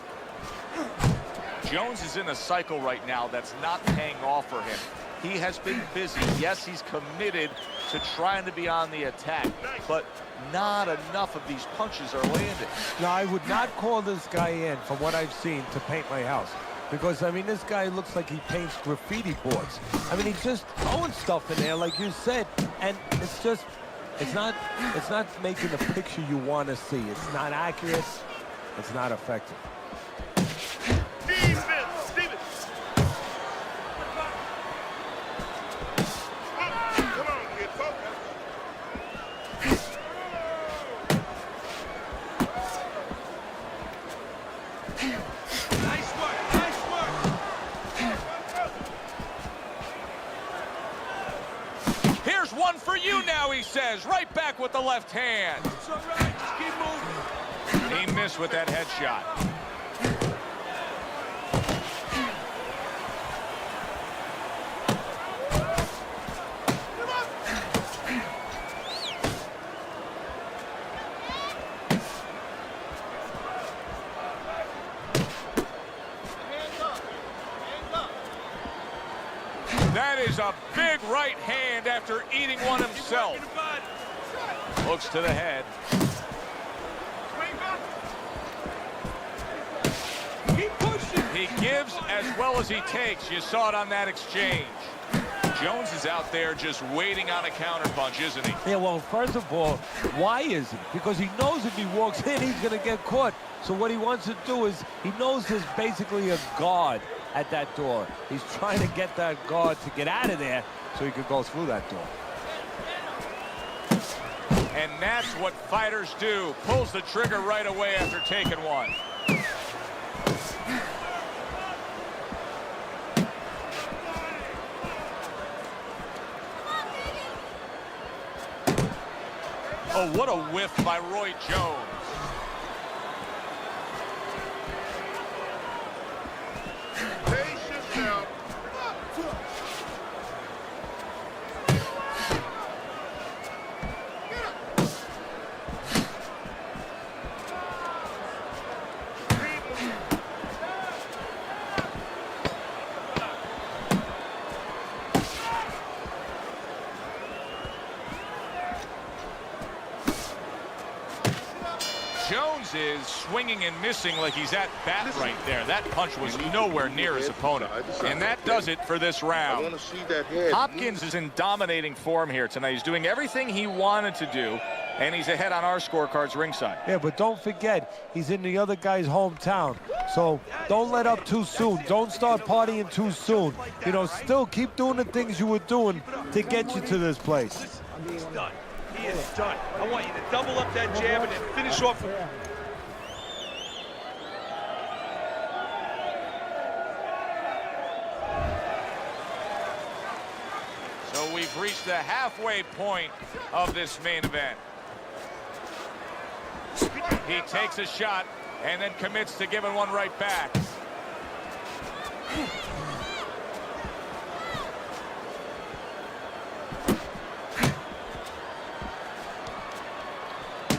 Jones is in a cycle right now that's not paying off for him. He has been busy. Yes, he's committed to trying to be on the attack, but not enough of these punches are landing. Now, I would not call this guy in, from what I've seen, to paint my house. Because, I mean, this guy looks like he paints graffiti boards. I mean, he's just throwing stuff in there, like you said, and it's just, it's not making the picture you want to see. It's not accurate. It's not effective. Steven! Come on, kid, focus. Nice work. Nice work. Here's one for you now, he says, right back with the left hand. It's all right. Just keep moving. He missed with that headshot. That is a big right hand after eating one himself. Looks to the head. Keep pushing. He gives as well as he takes. You saw it on that exchange. Jones is out there just waiting on a counterpunch, isn't he? Yeah, well, first of all, why is he? Because he knows if he walks in, he's going to get caught. So what he wants to do is, he knows there's basically a guard at that door. He's trying to get that guard to get out of there so he could go through that door. And that's what fighters do. Pulls the trigger right away after taking one. Oh, what a whiff by Roy Jones. Pace yourself. is swinging and missing like he's at bat right there. That punch was nowhere near his opponent. And that does it for this I round. want to see that head. Hopkins is in dominating form here tonight. He's doing everything he wanted to do, and he's ahead on our scorecards ringside. Yeah, but don't forget, he's in the other guy's hometown. So don't let up too soon. Don't start partying too soon. You know, still keep doing the things you were doing to get you to this place. He's done. He is done. I want you to double up that jab and then finish off with... So we've reached the halfway point of this main event. He takes a shot and then commits to giving one right back.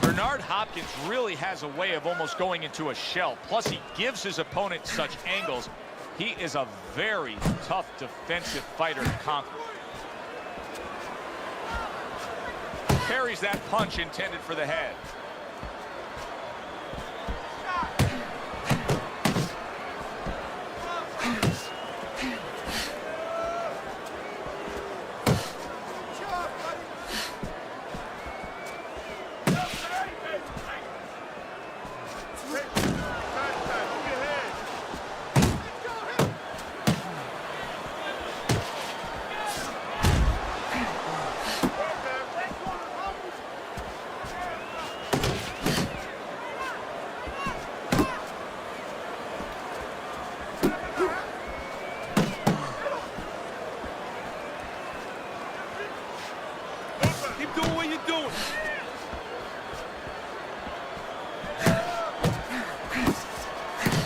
Bernard Hopkins really has a way of almost going into a shell. Plus, he gives his opponent such angles. He is a very tough defensive fighter to conquer. Carries that punch intended for the head. Keep doing what you're doing.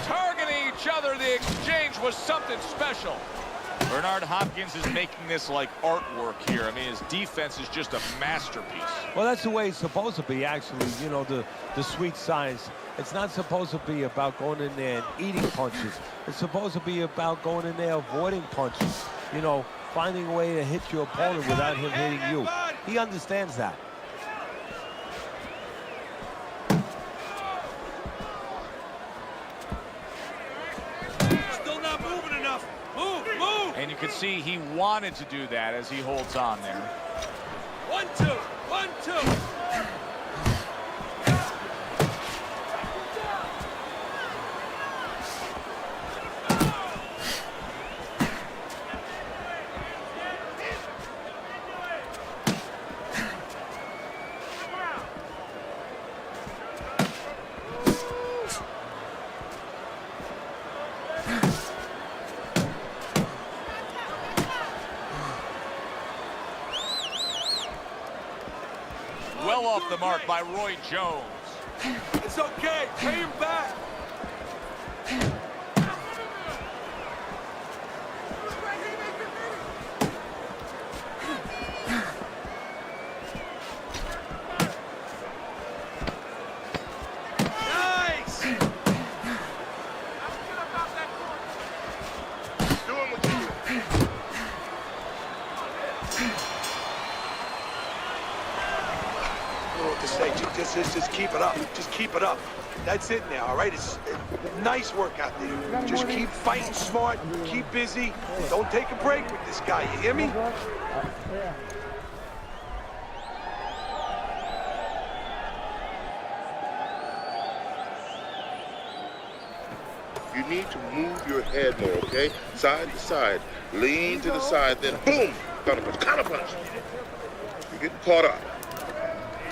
Targeting each other, the exchange was something special. Bernard Hopkins is making this like artwork here. I mean, his defense is just a masterpiece. Well, that's the way it's supposed to be, actually. You know, the sweet science. It's not supposed to be about going in there and eating punches. It's supposed to be about going in there avoiding punches. You know, finding a way to hit your opponent without him hitting you. He understands that. Still not moving enough. Move, move. And you can see he wanted to do that as he holds on there. 1, 2, 1, 2. Well off the mark by Roy Jones. It's okay. Pay him back. Nice. Doing what you do. I don't know what to say. Just keep it up. Just keep it up. That's it now, all right? It's nice work out there. Just keep fighting smart. Keep busy. Don't take a break with this guy. You hear me? You need to move your head more, okay? Side to side. Lean to the side, then boom! Counter punch. Counter punch. You're getting caught up.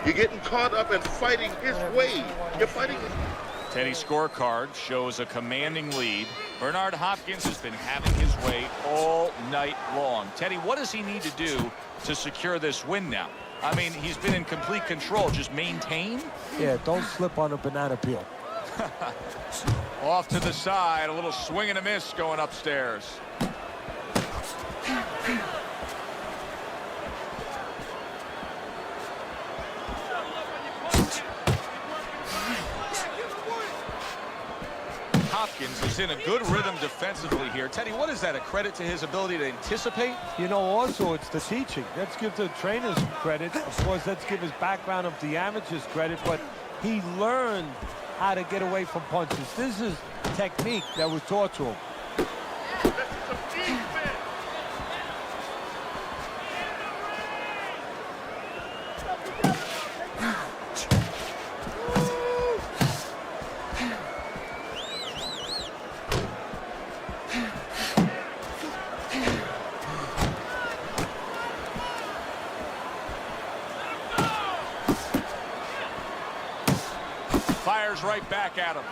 You're getting caught up and fighting his way. You're fighting his... Teddy's scorecard shows a commanding lead. Bernard Hopkins has been having his way all night long. Teddy, what does he need to do to secure this win now? I mean, he's been in complete control. Just maintain? Yeah, don't slip on a banana peel. Off to the side, a little swing and a miss going upstairs. Hopkins is in a good rhythm defensively here. Teddy, what is that, a credit to his ability to anticipate? You know, also, it's the teaching. Let's give the trainers credit. Of course, let's give his background of the amateurs credit, but he learned how to get away from punches. This is technique that was taught to him. Fires right back at him.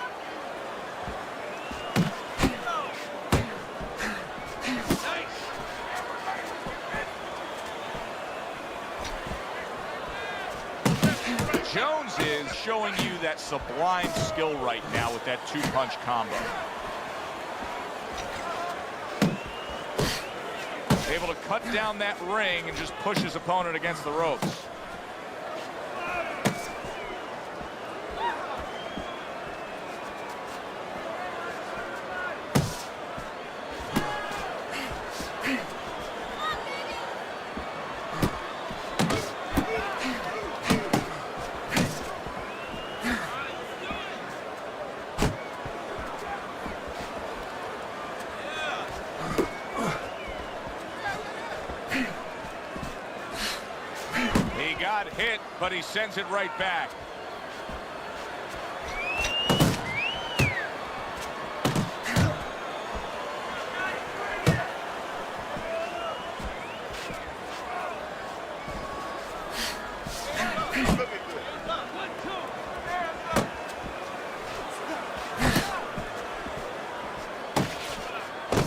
Jones is showing you that sublime skill right now with that two-punch combo. Able to cut down that ring and just push his opponent against the ropes. Got hit, but he sends it right back.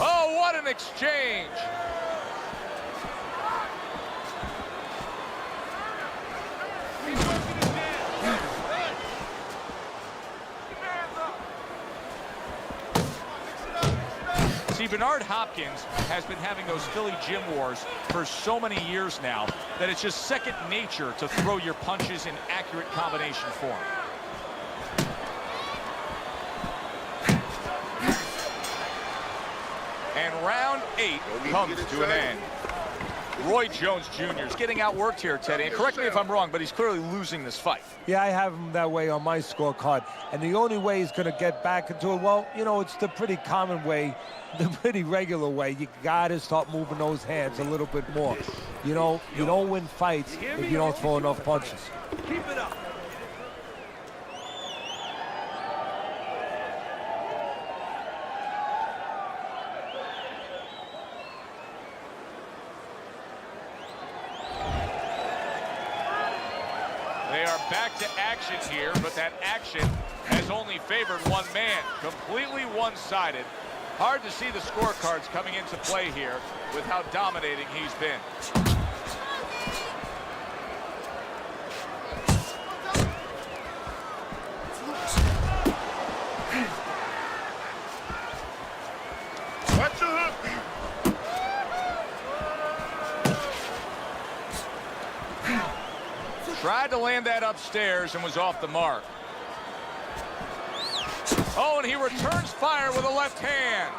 Oh, what an exchange! See, Bernard Hopkins has been having those Philly gym wars for so many years now that it's just second nature to throw your punches in accurate combination form. And round 8 comes to an end. Roy Jones Jr. is getting outworked here, Teddy. And correct me if I'm wrong, but he's clearly losing this fight. Yeah, I have him that way on my scorecard. And the only way he's going to get back into it, well, you know, it's the pretty common way, the pretty regular way. You got to start moving those hands a little bit more. You know, you don't win fights if you don't throw enough punches. Keep it up. They are back to action here, but that action has only favored one man, completely one-sided. Hard to see the scorecards coming into play here with how dominating he's been. Watch your hook. Tried to land that upstairs and was off the mark. Oh, and he returns fire with a left hand.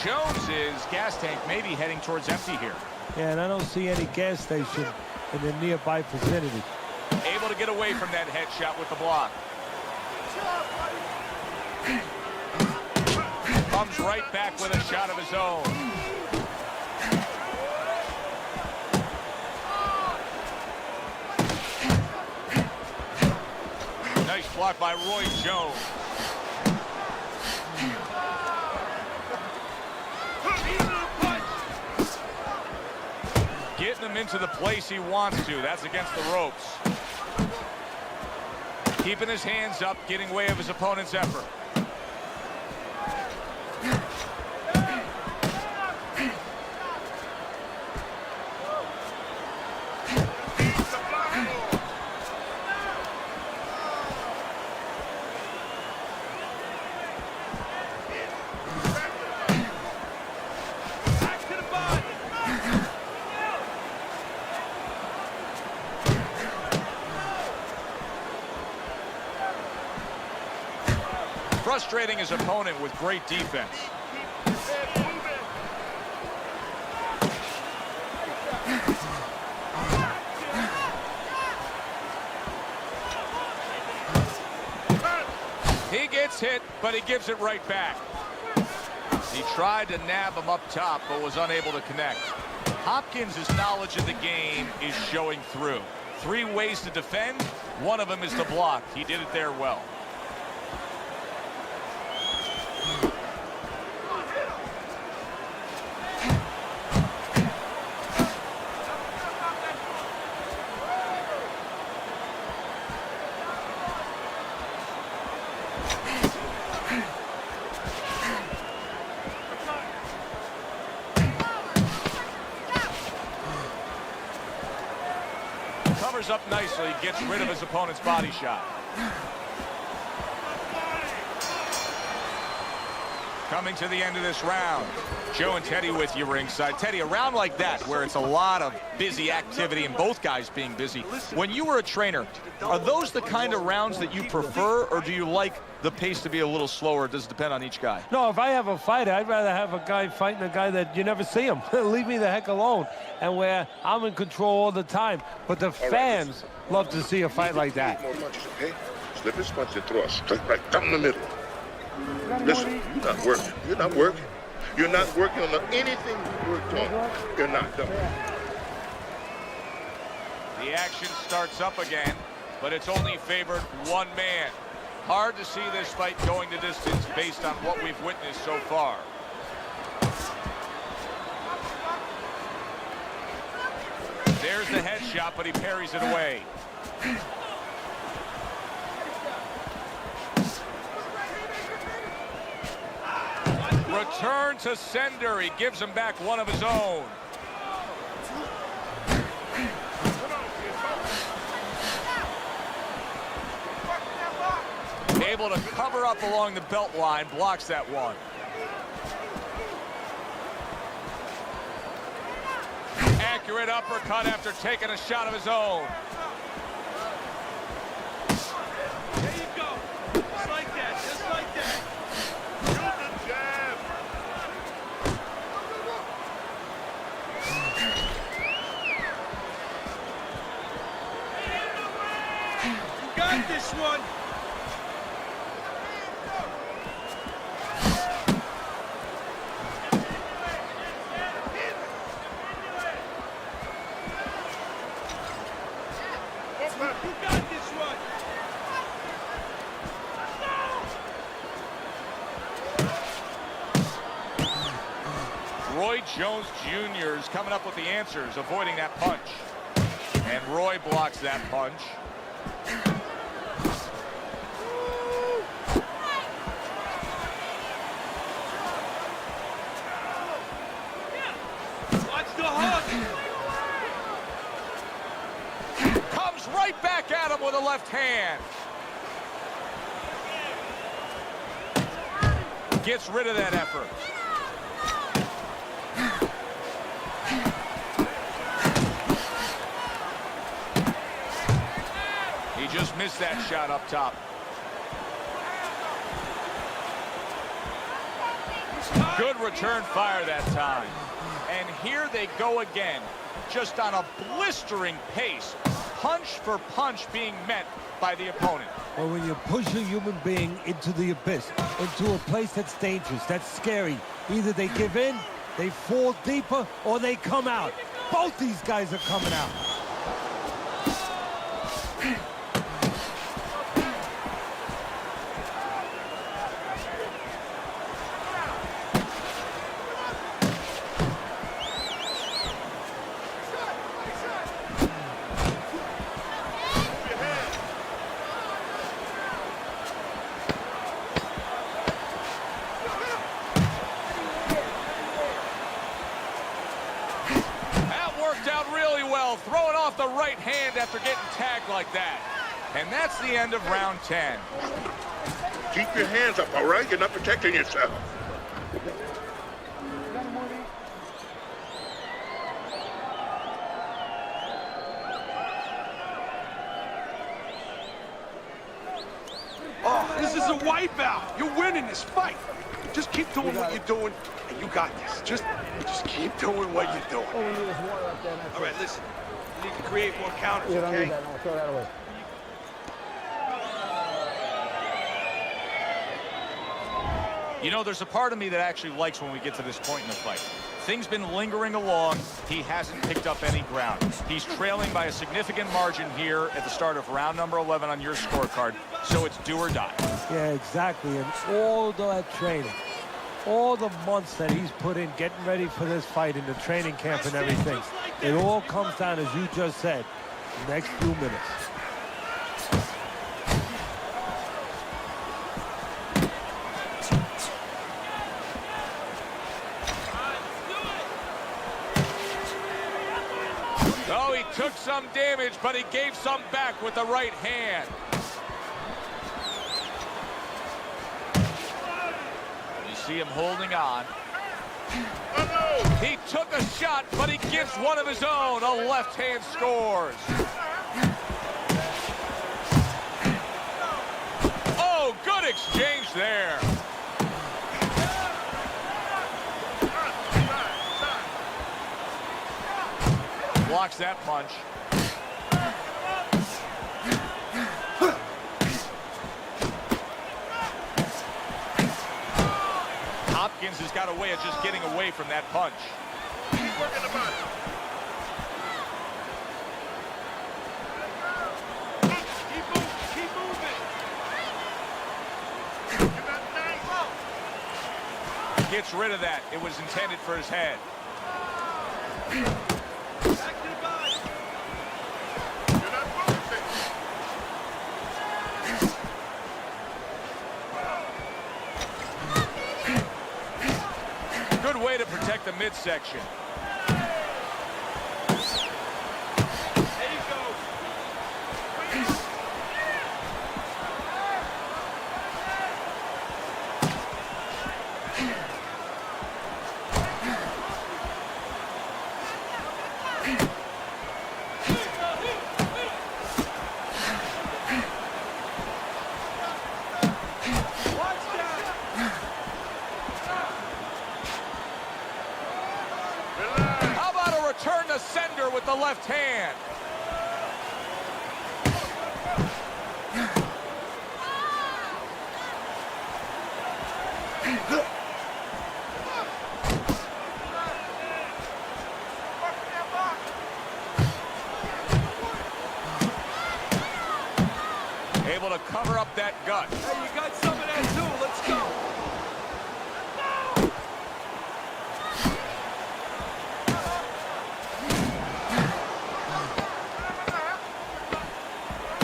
Jones's gas tank may be heading towards empty here. Yeah, and I don't see any gas station in the nearby vicinity. Able to get away from that headshot with the block. Comes right back with a shot of his own. Nice block by Roy Jones. Getting him into the place he wants to. That's against the ropes. Keeping his hands up, getting way of his opponent's effort. Frustrating his opponent with great defense. gets hit, but he gives it right back. He tried to nab him up top, but was unable to connect. Hopkins' knowledge of the game is showing through. 3 ways to defend. One of them is to block. He did it there well. Covers up nicely, gets rid of his opponent's body shot. Coming to the end of this round. Joe and Teddy with you ringside. Teddy, a round like that where it's a lot of busy activity and both guys being busy. When you were a trainer, are those the kind of rounds that you prefer, or do you like the pace to be a little slower? Does it depend on each guy? No, if I have a fighter, I'd rather have a guy fighting a guy that you never see him. Leave me the heck alone. And where I'm in control all the time. But the fans love to see a fight like that. More punches, okay? Slip his punch and throw a straight right down the middle. Listen, you're not working. You're not working. You're not working on anything you worked on. You're not done. The action starts up again, but it's only favored one man. Hard to see this fight going the distance based on what we've witnessed so far. There's the headshot, but he parries it away. Return to sender. He gives him back one of his own. Able to cover up along the belt line, blocks that one. Accurate uppercut after taking a shot of his own. There you go. Just like that. Just like that. Use the jab. You got this one. You got this one. Roy Jones Jr. is coming up with the answers, avoiding that punch. And Roy blocks that punch. Watch the hook. Comes right back at him with a left hand. Gets rid of that effort. He just missed that shot up top. Good return fire that time. And here they go again, just on a blistering pace. Punch for punch being met by the opponent. Well, when you push a human being into the abyss, into a place that's dangerous, that's scary, either they give in, they fall deeper, or they come out. Both these guys are coming out. Out really well, throwing off the right hand after getting tagged like that. And that's the end of round 10. Keep your hands up, all right? You're not protecting yourself. Oh, this is a wipeout. You're winning this fight. Just keep doing what you're doing, and you got this. Just keep doing what you're doing. All right, listen. You need to create more counters, okay? Throw that away. You know, there's a part of me that actually likes when we get to this point in the fight. Things been lingering along. He hasn't picked up any ground. He's trailing by a significant margin here at the start of round number 11 on your scorecard. So it's do or die. Yeah, exactly. And all that training, all the months that he's put in getting ready for this fight in the training camp and everything, it all comes down, as you just said, the next few minutes. Oh, he took some damage, but he gave some back with the right hand. You see him holding on. He took a shot, but he gives one of his own. A left hand scores. Oh, good exchange there. Blocks that punch. Hopkins has got a way of just getting away from that punch. Keep working the body. Keep moving. You got nice. Gets rid of that. It was intended for his head. Back to the body. You're not moving. Good way to protect the midsection. There you go. How about a return to sender with the left hand? Able to cover up that gut. Hey, you got some of that too. Let's go.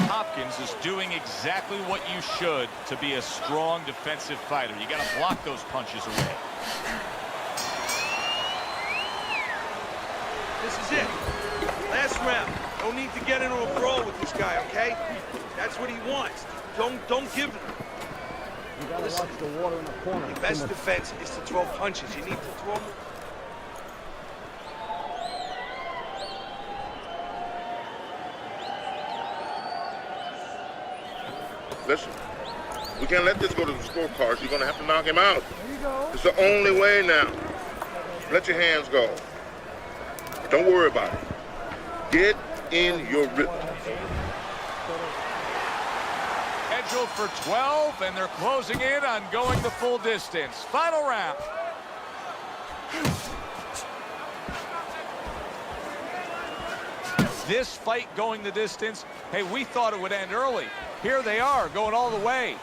Hopkins is doing exactly what you should to be a strong defensive fighter. You got to block those punches away. This is it. Last round. No need to get into a brawl with this guy, okay? That's what he wants. Don't give him. You gotta Listen, watch the water in the corner. Your best defense is to throw punches. You need to throw them. Listen, we can't let this go to the scorecards. You're gonna have to knock him out. There you go. It's the only way now. Let your hands go. Don't worry about it. Get in your rhythm. Scheduled for 12, and they're closing in on going the full distance. Final round. This fight going the distance, hey, we thought it would end early. Here they are, going all the way.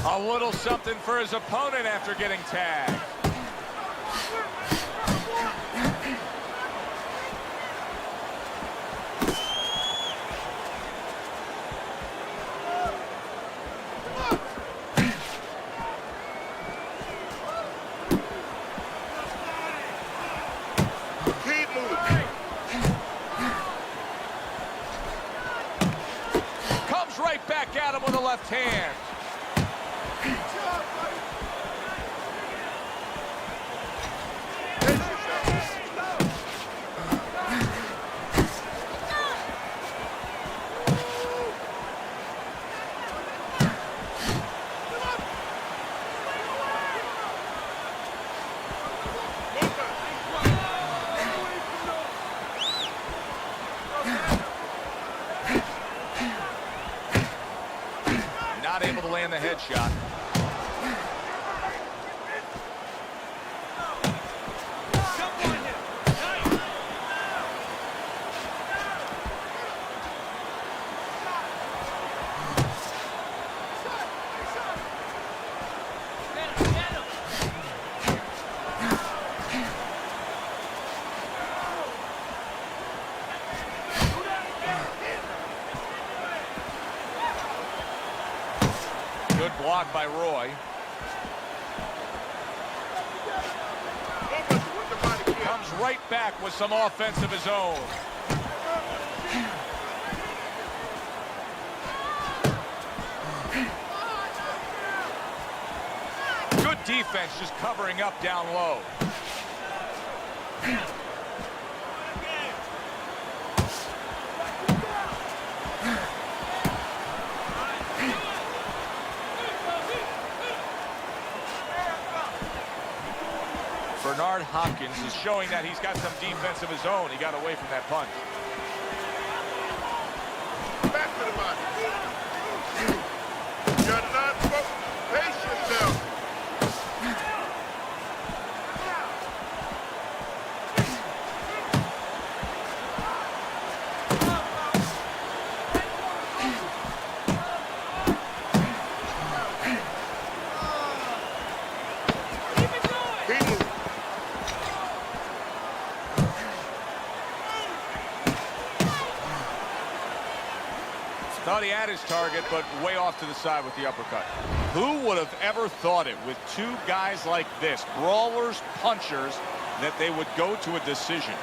A little something for his opponent after getting tagged. Keep moving. Comes right back at him with a left hand. Not able to land the headshot. Good block by Roy. Comes right back with some offense of his own. Good defense, just covering up down low. Bernard Hopkins is showing that he's got some defense of his own. He got away from that punch. Back to the body. You're not supposed to pace yourself. Thought he had his target, but way off to the side with the uppercut. Who would have ever thought it with two guys like this, brawlers, punchers, that they would go to a decision?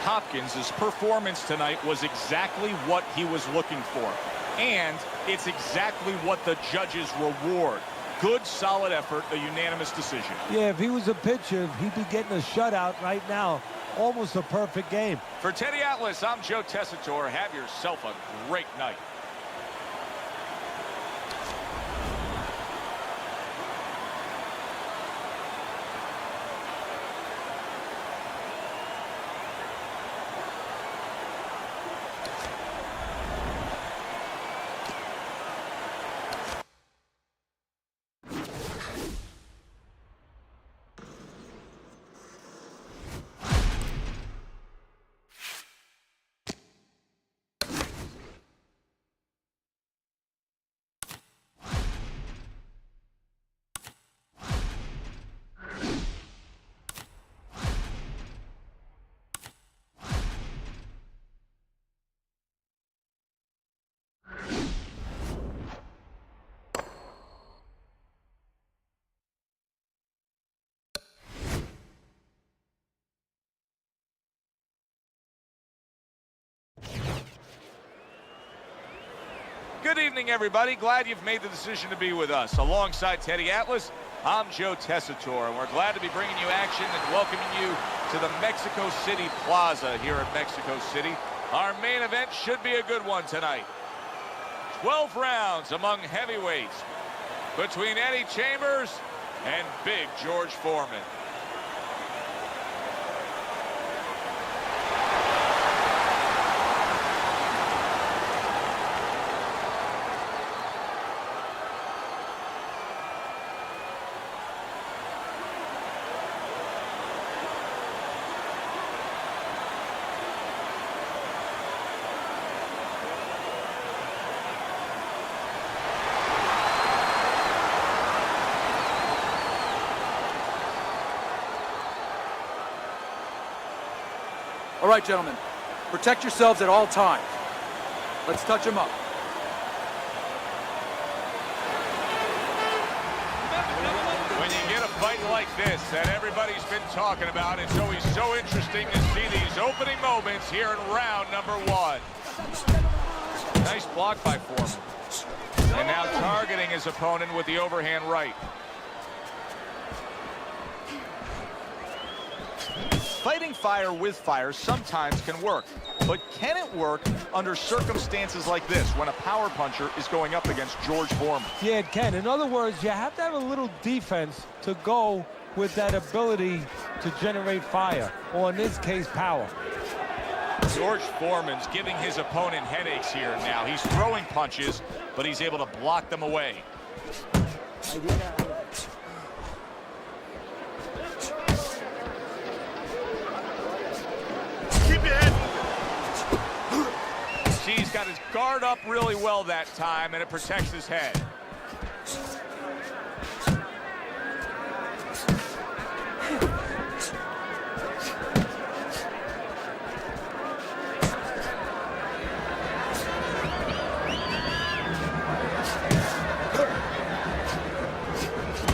Hopkins' performance tonight was exactly what he was looking for. And it's exactly what the judges reward. Good, solid effort, a unanimous decision. Yeah, if he was a pitcher, he'd be getting a shutout right now. Almost a perfect game. For Teddy Atlas, I'm Joe Tessitore. Have yourself a great night. Good evening, everybody. Glad you've made the decision to be with us. Alongside Teddy Atlas, I'm Joe Tessitore, and we're glad to be bringing you action and welcoming you to the Mexico City Plaza here in Mexico City. Our main event should be a good one tonight. 12 rounds among heavyweights between Eddie Chambers and Big George Foreman. All right, gentlemen, protect yourselves at all times. Let's touch them up. When you get a fight like this that everybody's been talking about, it's always so interesting to see these opening moments here in round number one. Nice block by Foreman. And now targeting his opponent with the overhand right. Fighting fire with fire sometimes can work, but can it work under circumstances like this when a power puncher is going up against George Foreman? Yeah, it can. In other words, you have to have a little defense to go with that ability to generate fire, or in this case, power. George Foreman's giving his opponent headaches here now. He's throwing punches, but he's able to block them away. Keep got his guard up really well that time, and it protects his head.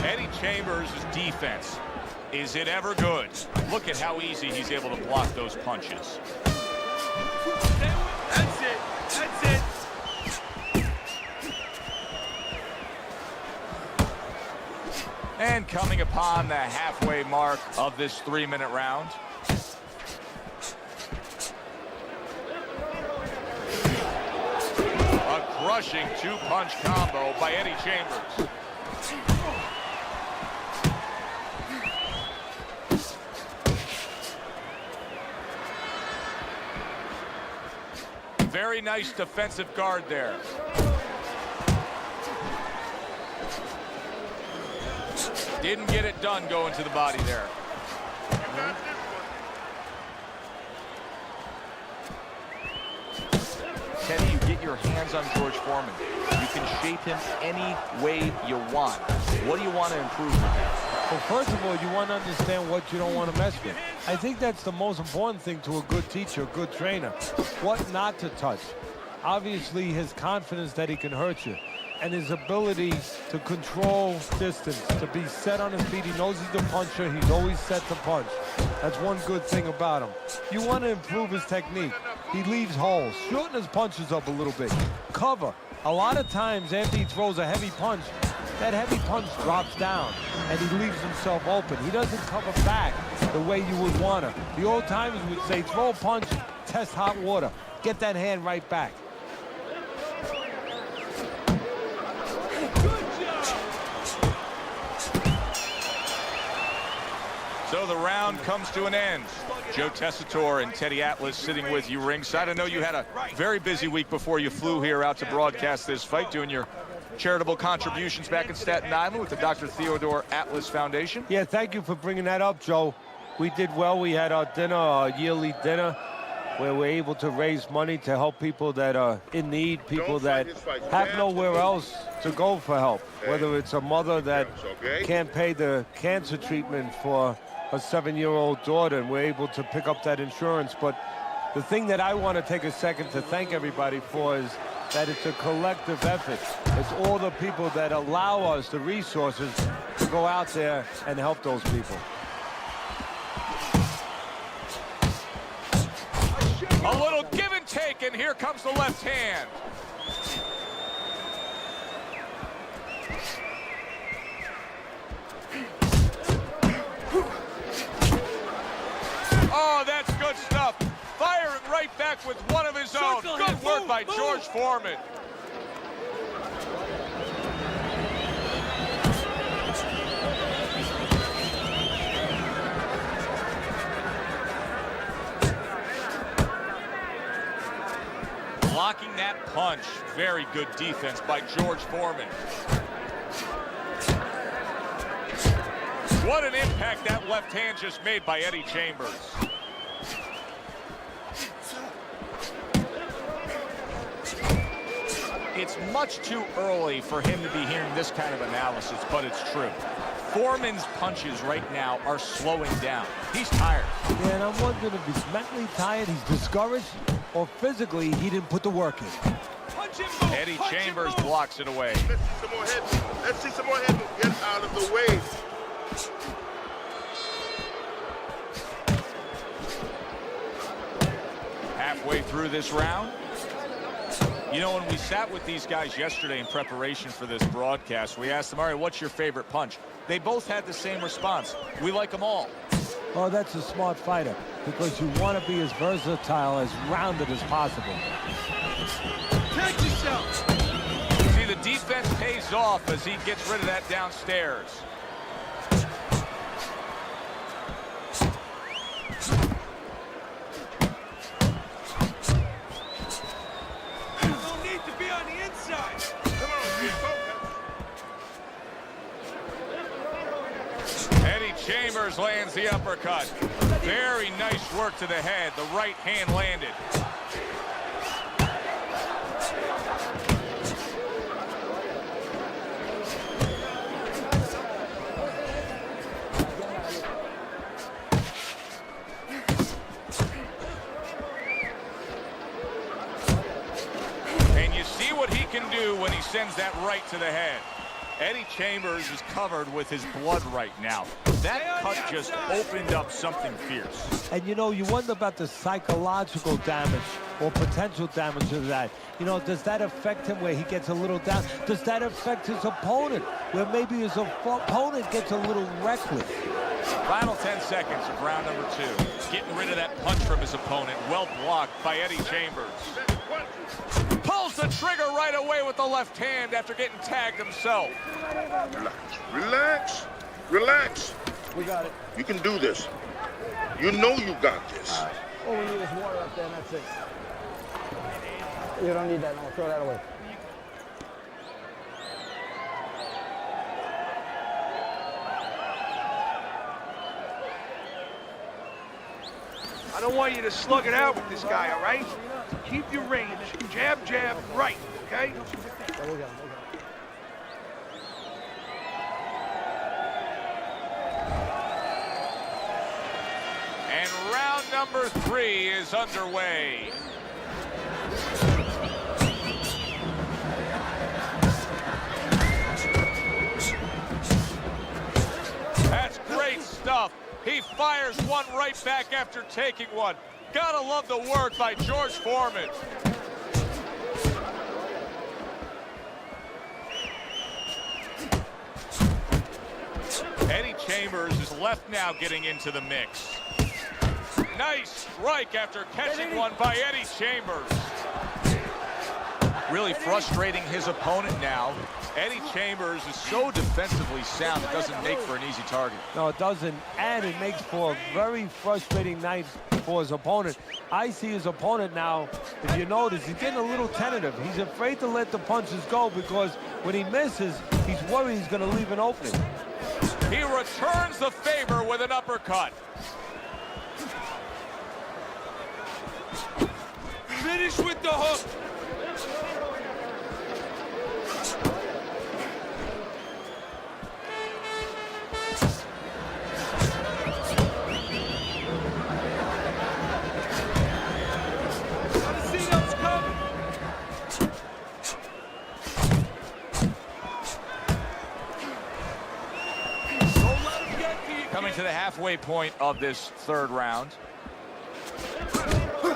Eddie Chambers' defense. Is it ever good? Look at how easy he's able to block those punches. That's it. That's it. And coming upon the halfway mark of this 3-minute round. A crushing 2-punch combo by Eddie Chambers. Very nice defensive guard there. Didn't get it done going to the body there. Teddy, you get your hands on George Foreman. You can shape him any way you want. What do you want to improve with that? Well, first of all, you want to understand what you don't want to mess with. I think that's the most important thing to a good teacher, a good trainer. What not to touch. Obviously, his confidence that he can hurt you, and his ability to control distance, to be set on his feet. He knows he's the puncher. He's always set to punch. That's one good thing about him. You want to improve his technique. He leaves holes. Shorten his punches up a little bit. Cover. A lot of times after he throws a heavy punch, that heavy punch drops down and he leaves himself open. He doesn't cover back the way you would want to. The old timers would say, throw a punch, test hot water. Get that hand right back. So the round comes to an end. Joe Tessitore and Teddy Atlas sitting with you ringside. I know you had a very busy week before you flew here out to broadcast this fight, doing your charitable contributions back in Staten Island with the Dr. Theodore Atlas Foundation. Yeah, thank you for bringing that up, Joe. We did well. We had our dinner, our yearly dinner, where we're able to raise money to help people that are in need, people that have nowhere else to go for help, whether it's a mother that can't pay the cancer treatment for a 7-year-old daughter, and we're able to pick up that insurance. But the thing that I want to take a second to thank everybody for is that it's a collective effort. It's all the people that allow us the resources to go out there and help those people. A little give and take, and here comes the left hand. Oh, that's good stuff. Firing right back with one of his own. Good work by George Foreman. Blocking that punch. Very good defense by George Foreman. What an impact that left hand just made by Eddie Chambers. It's much too early for him to be hearing this kind of analysis, but it's true. Foreman's punches right now are slowing down. He's tired. Yeah, and I'm wondering if he's mentally tired, he's discouraged, or physically he didn't put the work in. Eddie Chambers blocks it away. Let's see some more head. Let's see some more head. Get out of the way. Halfway through this round. You know, when we sat with these guys yesterday in preparation for this broadcast, we asked them, all right, what's your favorite punch? They both had the same response. We like them all. Oh, that's a smart fighter, because you want to be as versatile, as rounded as possible. Catch yourself. See, the defense pays off as he gets rid of that downstairs. No need to be on the inside. Come on, people. Eddie Chambers lands the uppercut. Very nice work to the head. The right hand landed. can do when he sends that right to the head. Eddie Chambers is covered with his blood right now. That cut just opened up something fierce. And you know, you wonder about the psychological damage or potential damage of that. You know, does that affect him where he gets a little down? Does that affect his opponent where maybe his opponent gets a little reckless? Final 10 seconds of round number 2. Getting rid of that punch from his opponent. Well blocked by Eddie Chambers. Pulls the trigger right away with the left hand after getting tagged himself. Relax. Relax. We got it. You can do this. You know you got this. All we need is water up there, and that's it. You don't need that. No, throw that away. I don't want you to slug it out with this guy, all right? Keep your range. Jab, jab, right, okay? Yeah, we got it. We got it. And round number 3 is underway. That's great stuff. He fires one right back after taking one. Gotta love the work by George Foreman. Eddie Chambers is left now getting into the mix. Nice strike after catching one by Eddie Chambers. Really frustrating his opponent now. Eddie Chambers is so defensively sound, it doesn't make for an easy target. No, it doesn't, and it makes for a very frustrating night for his opponent. I see his opponent now, if you notice, he's getting a little tentative. He's afraid to let the punches go because when he misses, he's worried he's going to leave an opening. He returns the favor with an uppercut. Finish with the hook. Coming to the halfway point of this 3rd round.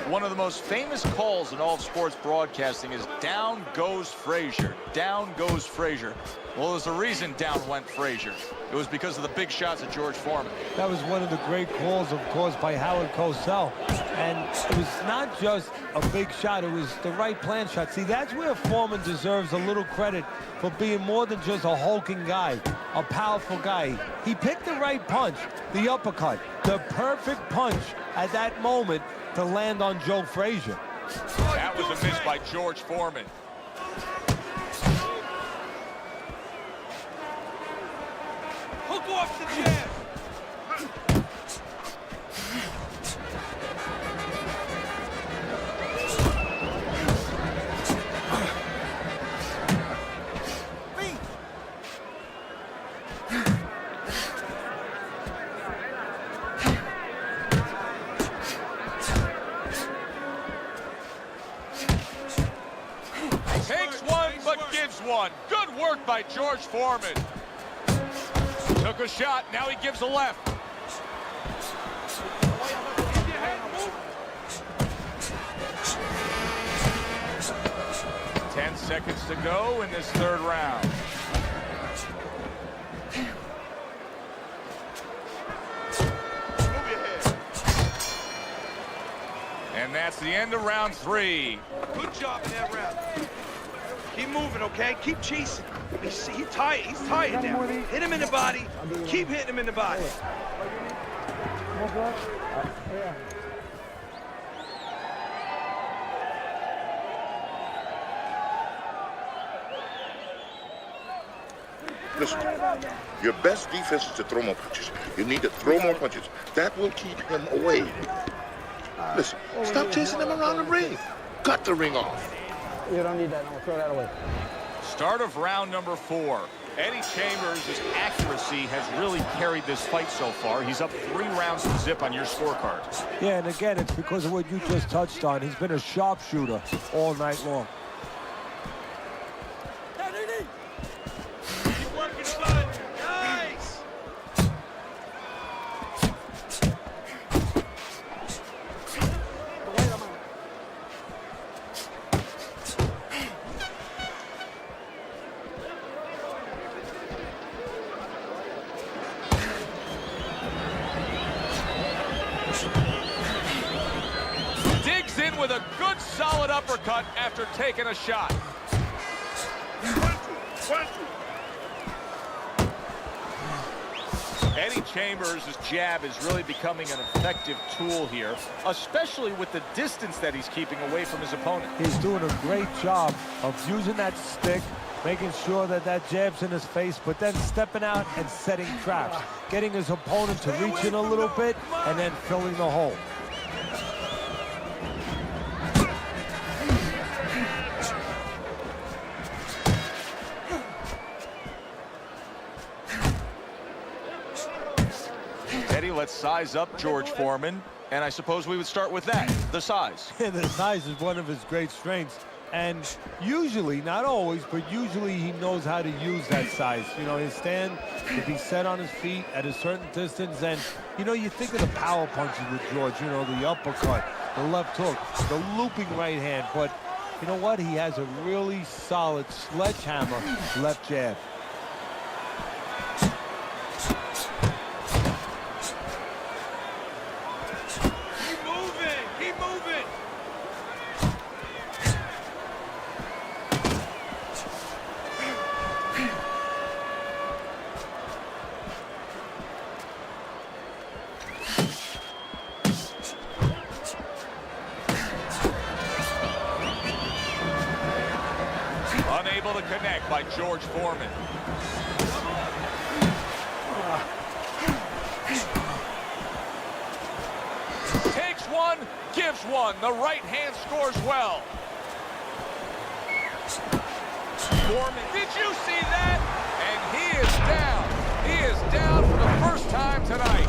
One of the most famous calls in all of sports broadcasting is down goes Frazier. Down goes Frazier. Well, there's a reason down went Frazier. It was because of the big shots of George Foreman. That was one of the great calls, of course, by Howard Cosell. And it was not just a big shot, it was the right plan shot. See, that's where Foreman deserves a little credit for being more than just a hulking guy, a powerful guy. He picked the right punch, the uppercut, the perfect punch at that moment to land on Joe Frazier. That was a miss by George Foreman. Hook off the jab. Takes one, but gives one. Good work by George Foreman. Took a shot, now he gives a left. 10 seconds to go in this 3rd round. And that's the end of round 3. Good job in that round. Keep moving, okay? Keep chasing. He's tired. He's tired now. Hit him in the body. Keep hitting him in the body. Listen, your best defense is to throw more punches. You need to throw more punches. That will keep him away. Listen, stop chasing him around the ring. Cut the ring off. You don't need that. No, throw that away. Start of round number 4. Eddie Chambers' accuracy has really carried this fight so far. He's up 3 rounds to zip on your scorecard. Yeah, and again, it's because of what you just touched on. He's been a sharpshooter all night long. with a good solid uppercut after taking a shot. Eddie Chambers' jab is really becoming an effective tool here, especially with the distance that he's keeping away from his opponent. He's doing a great job of using that stick, making sure that that jab's in his face, but then stepping out and setting traps, getting his opponent to reach in a little bit and then filling the hole. Eddie, let's size up George Foreman, and I suppose we would start with that, the size. Yeah, the size is one of his great strengths. And usually, not always, but usually he knows how to use that size. You know, his stand to be set on his feet at a certain distance. And, you know, you think of the power punches with George, you know, the uppercut, the left hook, the looping right hand. But you know what? He has a really solid sledgehammer left jab. Keep moving. Unable to connect by George Foreman. Takes one, gives one. The right hand scores well. Foreman, did you see that? And he is down. He is down for the first time tonight.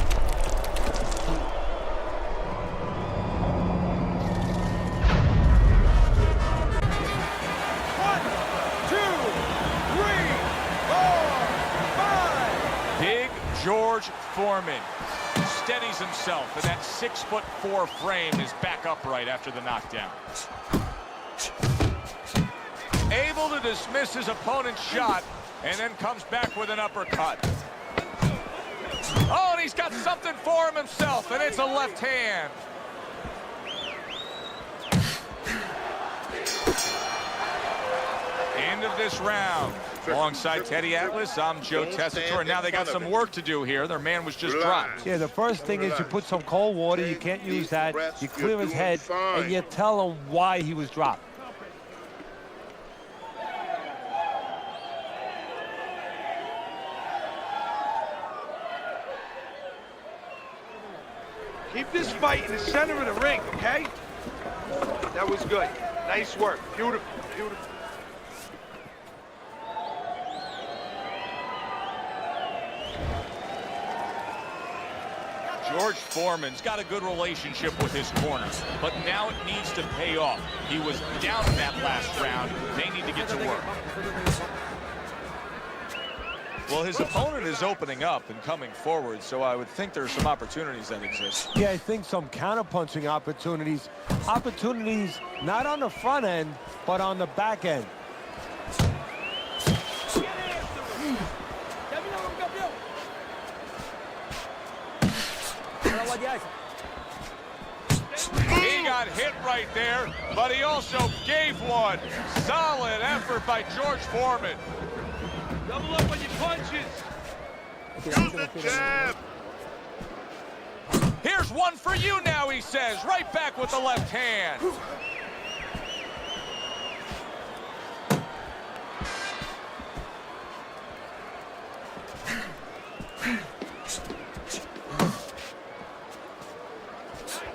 George Foreman steadies himself, and that 6'4" frame is back upright after the knockdown. Able to dismiss his opponent's shot, and then comes back with an uppercut. Oh, and he's got something for him himself, and it's a left hand. End of this round. Alongside Teddy Atlas, I'm Joe Tessitore. Now they got some work to do here. Their man was just dropped. Yeah, the first thing is you put some cold water. You can't use that. You clear his head, and you tell him why he was dropped. Keep this fight in the center of the ring, okay? That was good. Nice work. Beautiful, beautiful. George Foreman's got a good relationship with his corners, but now it needs to pay off. He was down in that last round. They need to get to work. Well, his opponent is opening up and coming forward, so I would think there's some opportunities that exist. Yeah, I think some counter-punching opportunities. Opportunities not on the front end, but on the back end. He got hit right there, but he also gave one. Solid effort by George Foreman. Double up on your punches. Use the jab. Here's one for you now, he says. Right back with the left hand.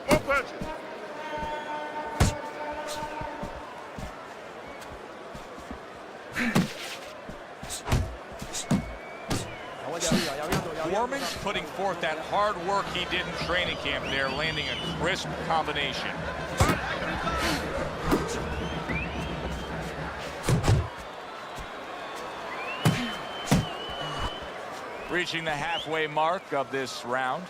More punches. Foreman's putting forth that hard work he did in training camp there, landing a crisp combination. Reaching the halfway mark of this round.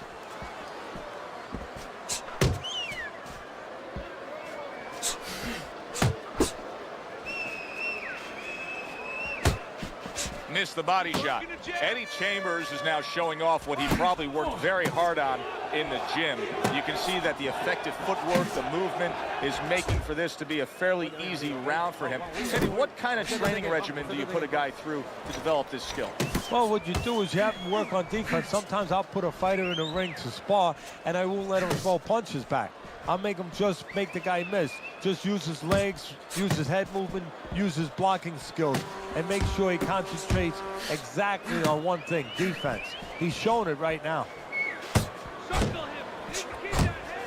missed the body shot. Eddie Chambers is now showing off what he probably worked very hard on in the gym. You can see that the effective footwork, the movement, is making for this to be a fairly easy round for him. Teddy, what kind of training regimen do you put a guy through to develop this skill? Well, what you do is you have to work on defense. Sometimes I'll put a fighter in the ring to spar, and I won't let him throw punches back. I'll make him just make the guy miss. Just use his legs, use his head movement, use his blocking skills, and make sure he concentrates exactly on one thing, defense. He's showing it right now. Circle him. Keep that head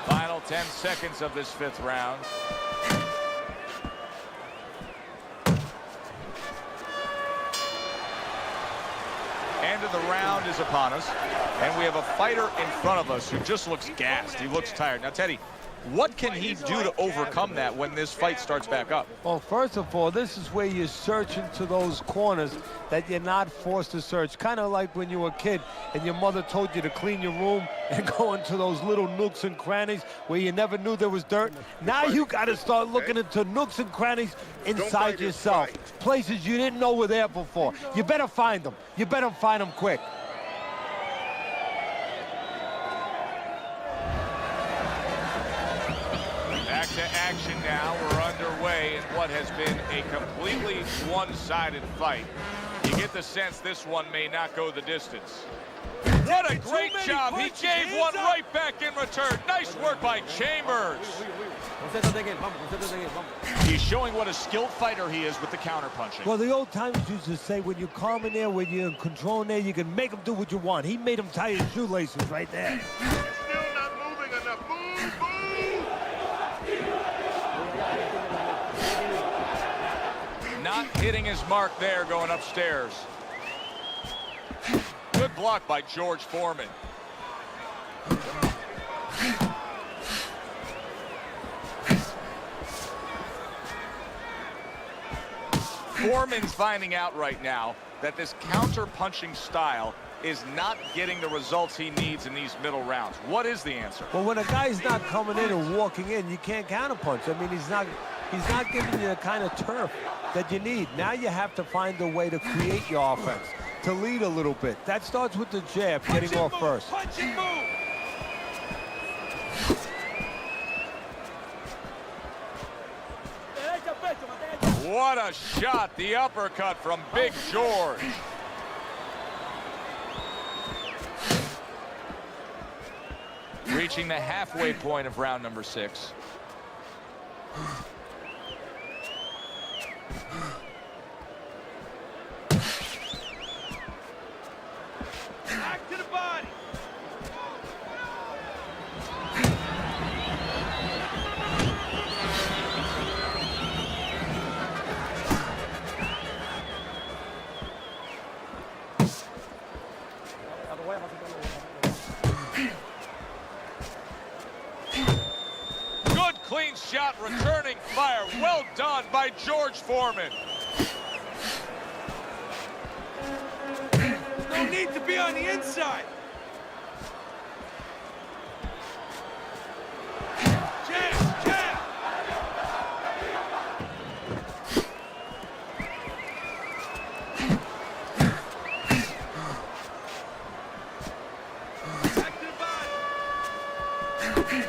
Final 10 seconds of this 5th round. End of the round is upon us, and we have a fighter in front of us who just looks gassed. He looks tired. Now, Teddy, what can he do to overcome that when this fight starts back up? Well, first of all, this is where you search into those corners that you're not forced to search. Kind of like when you were a kid and your mother told you to clean your room and go into those little nooks and crannies where you never knew there was dirt. Now you got to start looking into nooks and crannies inside yourself. Places you didn't know were there before. You better find them. You better find them quick. Back to action now. We're underway in what has been a completely one-sided fight. You get the sense this one may not go the distance. What a great job. He gave one right back in return. Nice work by Chambers. He's showing what a skilled fighter he is with the counterpunching. Well, the old timers used to say when you're calm in there, when you're in control in there, you can make him do what you want. He made him tie his shoelaces right there. Still not moving enough. Move, move! Not hitting his mark there going upstairs. Good block by George Foreman. Foreman's finding out right now that this counter-punching style is not getting the results he needs in these middle rounds. What is the answer? Well, when a guy's not coming in and walking in, you can't counterpunch. I mean, he's not giving you the kind of turf that you need. Now you have to find a way to create your offense, to lead a little bit. That starts with the jab, getting off first. Punch and move. What a shot, the uppercut from Big George. Reaching the halfway point of round number 6. Back to the body. Good clean shot, returning fire. Well done by George Foreman. No need to be on the inside. Jab, jab. Back to the body. Focus!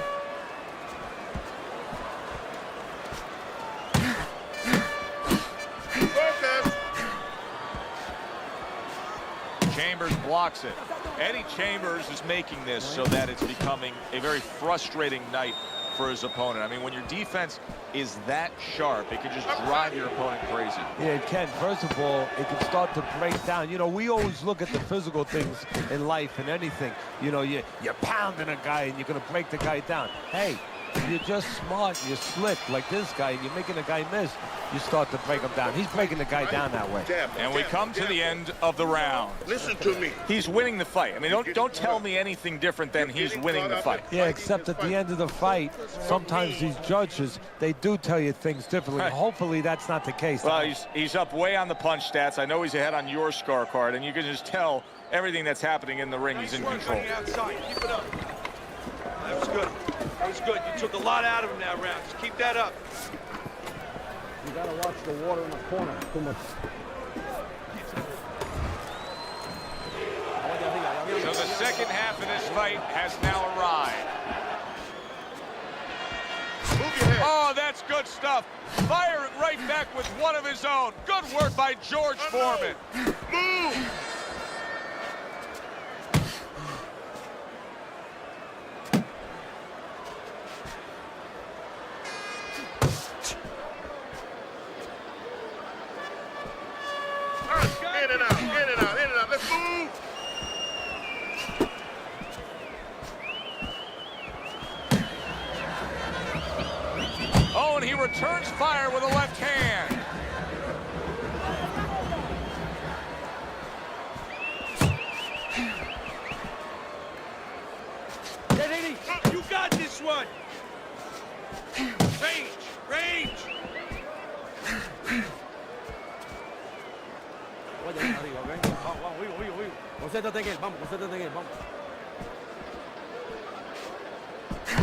Chambers blocks it. Eddie Chambers is making this so that it's becoming a very frustrating night for his opponent. I mean, when your defense is that sharp, it can just drive your opponent crazy. Yeah, it can. First of all, it can start to break down. You know, we always look at the physical things in life and anything. You know, you're pounding a guy and you're going to break the guy down. Hey, if you're just smart, you're slick like this guy, and you're making the guy miss, you start to break him down. He's breaking the guy down that way. And we come to the end of the round. Listen to me. He's winning the fight. I mean, don't tell me anything different than he's winning the fight. Yeah, except at the end of the fight, sometimes these judges, they do tell you things differently. Right. Hopefully that's not the case. Well, he's up way on the punch stats. I know he's ahead on your scorecard, and you can just tell everything that's happening in the ring. He's in control. Outside. Keep it up. That was good. That was good. You took a lot out of him that round. Just keep that up. You gotta watch the water in the corner. Too much. So the second half of this fight has now arrived. Move your head. Oh, that's good stuff. Firing right back with one of his own. Good work by George Foreman. Move. In and out, in and out, in and out. Let's move. Oh, and he returns fire with a left hand. You got this one. Range. Range. Oye, arriba, ven. Vamos, vamos, oye. Concéntrate en él, vamos, concéntrate en él, vamos.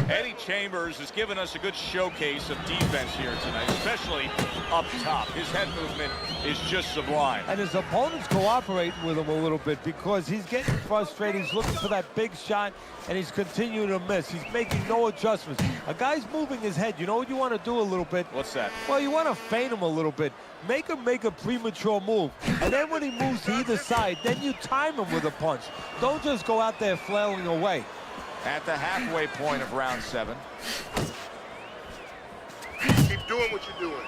Eddie Chambers has given us a good showcase of defense here tonight, especially up top. His head movement is just sublime. And his opponent's cooperating with him a little bit because he's getting frustrated. He's looking for that big shot, and he's continuing to miss. He's making no adjustments. A guy's moving his head. You know what you want to do a little bit? What's that? Well, you want to feint him a little bit. Make him make a premature move. And then when he moves to either side, then you time him with a punch. Don't just go out there flailing away. At the halfway point of round 7. Keep doing what you're doing.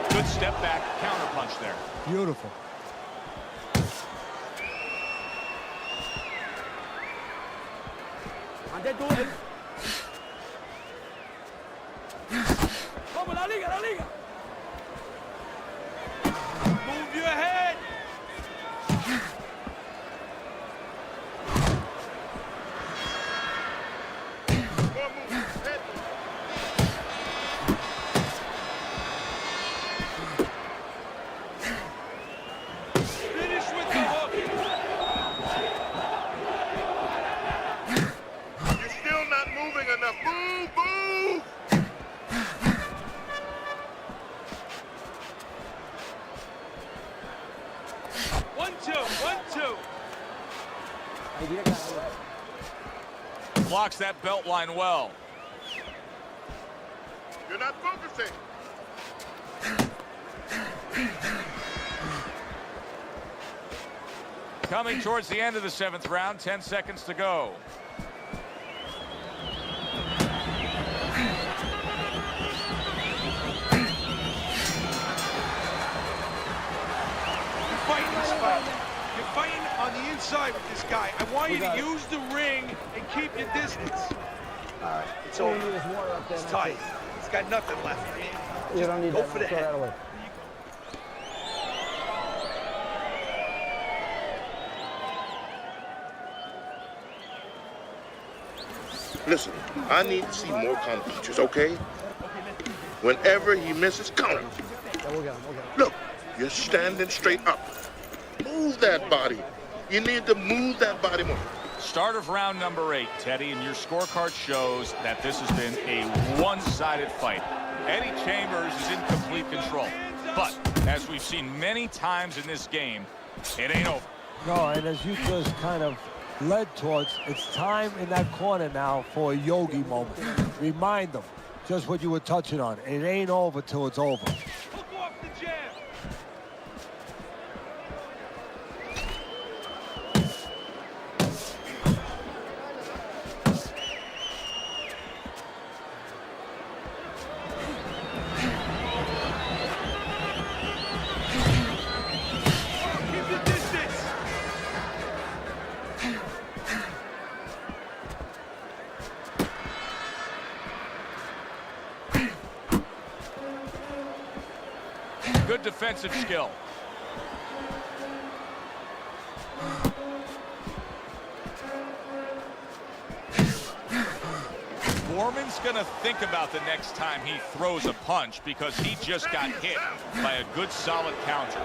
Good step back, counter punch there. Beautiful. Ante tú. Vamos, la liga, la liga. Move your head. More move. Head. Finish with the hook. You're still not moving enough. Move, move. One, two. Ahí llega. Blocks that belt line well. You're not focusing. Coming towards the end of the 7th round, 10 seconds to go. You're fighting this fight. You're fighting on the inside with this guy. I want you to use the ring and keep your distance. All right. It's All over. you need is water up there. It's and tight. that's He's got nothing left. it. You don't need Go that. for the Throw head. that away. Listen, I need to see more counter punches, okay? Whenever he misses, counter. Ya we'll get him, we'll get him. Look, you're standing straight up. Move that body. You need to move that body more. Start of round number 8, Teddy, and your scorecard shows that this has been a one-sided fight. Eddie Chambers is in complete control. But, as we've seen many times in this game, it ain't over. No, and as you just kind of led towards, it's time in that corner now for a yogi moment. Remind them just what you were touching on. It ain't over till it's over. Hook off the jab. Keep your distance. Good defensive skill. Foreman's going to think about the next time he throws a punch because he just got hit by a good, solid counter.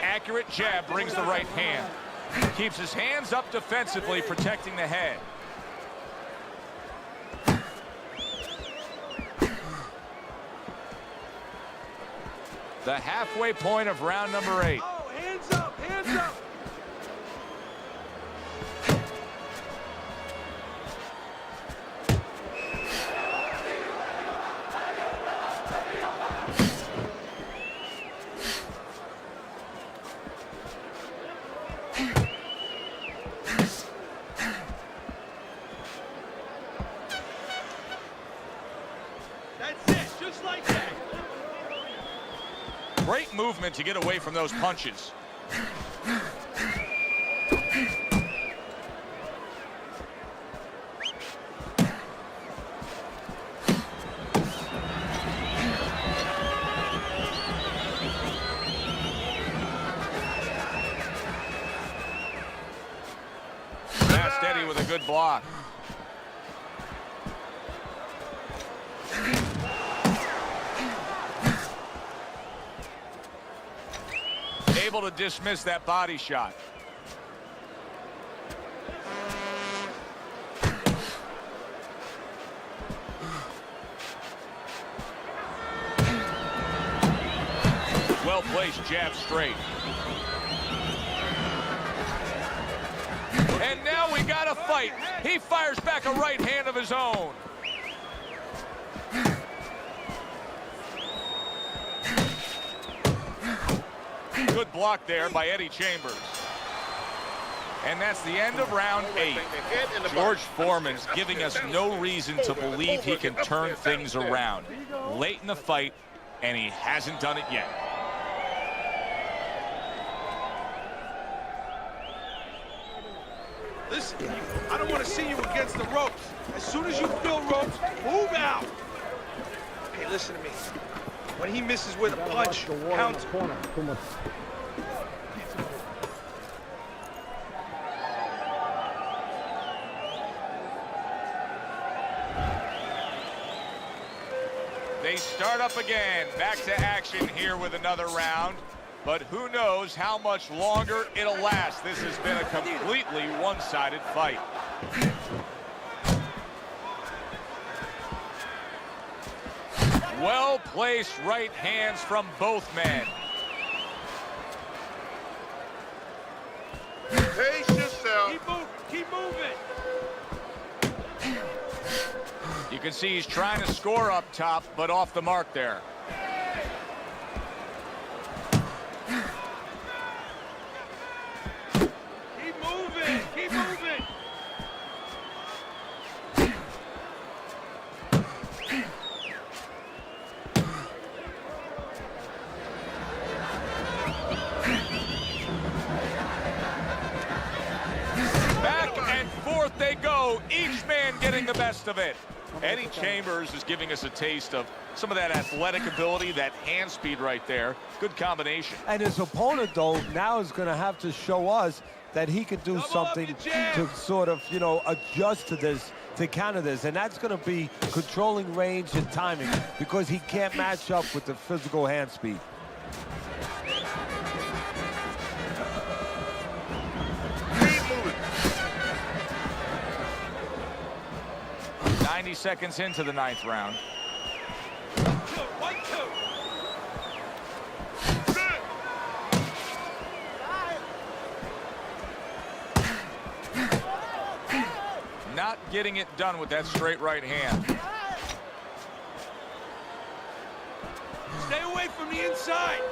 Accurate jab brings the right hand. Keeps his hands up defensively, protecting the head. The halfway point of round number 8. Oh, hands up, hands up. That's it, just like that. Great movement to get away from those punches. Fast Eddie with a good block. Able to dismiss that body shot. Well-placed jab straight. And now we got a fight. He fires back a right hand of his own. Good block there by Eddie Chambers. And that's the end of round 8. George Foreman's giving us no reason to believe he can turn things around. Late in the fight, and he hasn't done it yet. Listen, I don't want to see you against the ropes. As soon as you feel ropes, move out. Hey, listen to me. When he misses with a punch, count. They start up again. Back to action here with another round. But who knows how much longer it'll last. This has been a completely one-sided fight. Well-placed right hands from both men. Pace yourself. Keep moving. You can see he's trying to score up top, but off the mark there. Keep moving, keep moving. Back and forth they go, each man getting the best of it. Eddie Chambers is giving us a taste of some of that athletic ability, that hand speed right there. Good combination. And his opponent, though, now is going to have to show us that he can do something to sort of, you know, adjust to this, to counter this. And that's going to be controlling range and timing, because he can't match up with the physical hand speed. Keep moving. 90 seconds into the 9th round. One, two. Not getting it done with that straight right hand. Stay away from the inside.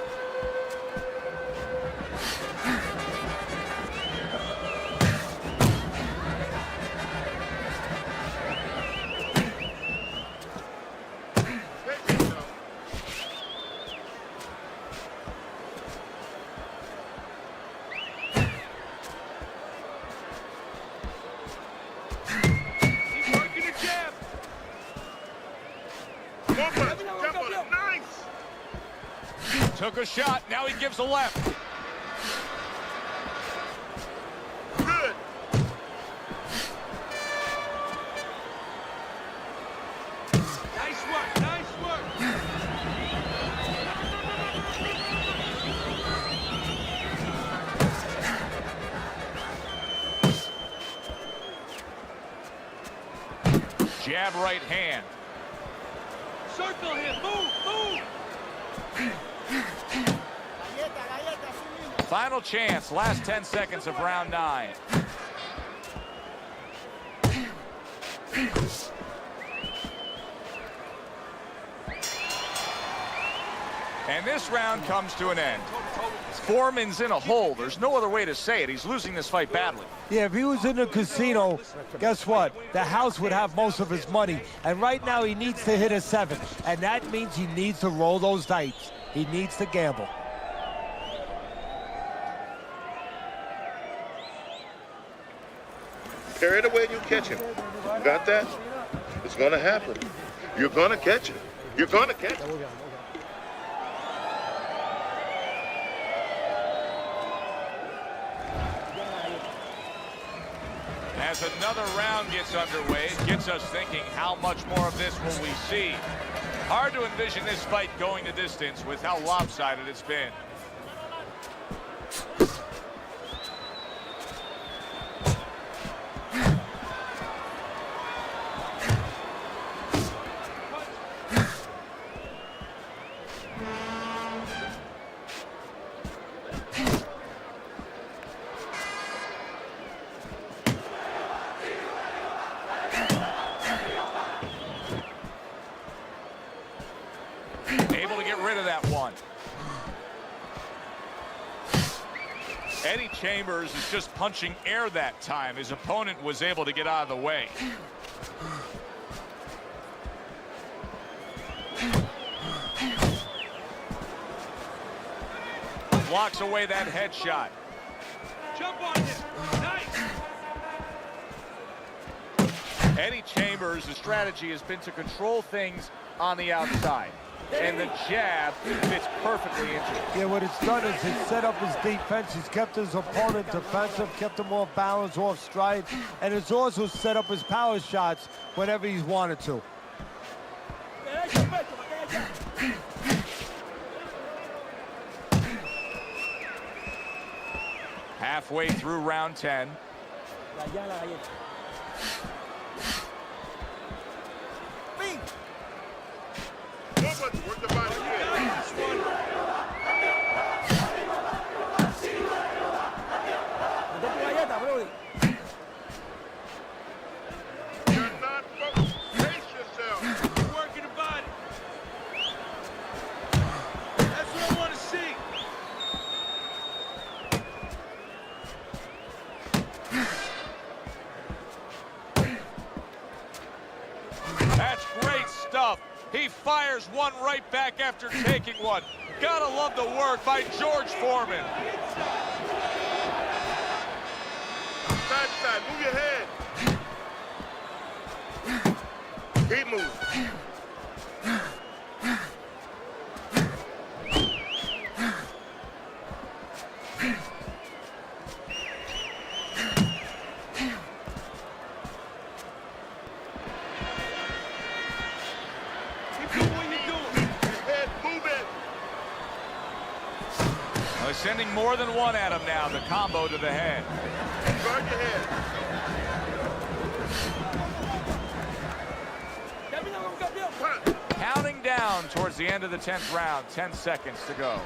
Pace yourself. Keep working the jab. Took a shot. Now he gives a left. Good. Nice work, nice work. Jab right hand. Circle him, move, move. Final chance, last 10 seconds of round 9. And this round comes to an end. Foreman's in a hole. There's no other way to say it. He's losing this fight badly. Yeah, if he was in a casino, guess what? The house would have most of his money. And right now he needs to hit a 7. And that means he needs to roll those dice. He needs to gamble. Carry it away and you catch him. You got that? It's going to happen. You're going to catch him. You're going to catch him. As another round gets underway, it gets us thinking, how much more of this will we see? Hard to envision this fight going the distance with how lopsided it's been. Able to get rid of that one. Eddie Chambers is just punching air that time. His opponent was able to get out of the way. Blocks away that headshot. Jump on him. Nice. Eddie Chambers, the strategy has been to control things on the outside. And the jab fits perfectly into it. Yeah, what it's done is it's set up his defense. He's kept his opponent defensive, kept him off balance, off stride. And it's also set up his power shots whenever he's wanted to. Halfway through round 10. Work the body. You're not focused. Pace yourself. You're working the body. That's what I want to see. That's great stuff. He fires one right back after taking one. Gotta love the work by George Foreman. Side to side. Move your head. Keep moving. Keep doing what you're doing. Head, move it. They're sending more than one at him now. The combo to the head. Guard your head. Counting down towards the end of the 10th round. 10 seconds to go.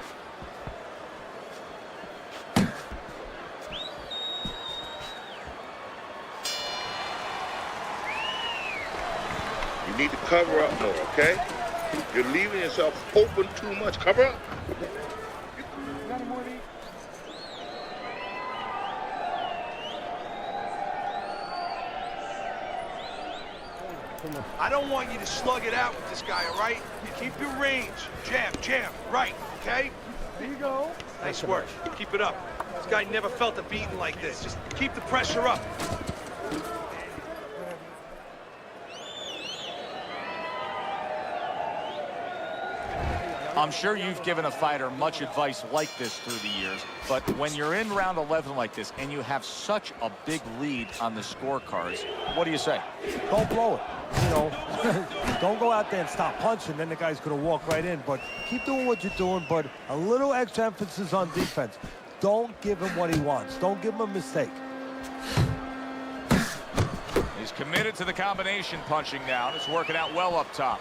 You need to cover up more, okay? You're leaving yourself open too much. Cover up. I don't want you to slug it out with this guy, all right? You keep your range. Jab, right, okay? There you go. Nice work. Keep it up. This guy never felt a beating like this. Just keep the pressure up. I'm sure you've given a fighter much advice like this through the years, but when you're in round 11 like this and you have such a big lead on the scorecards, what do you say? Don't blow it. You know, don't go out there and stop punching, then the guy's going to walk right in. But keep doing what you're doing, but a little extra emphasis on defense. Don't give him what he wants. Don't give him a mistake. He's committed to the combination punching now, and it's working out well up top.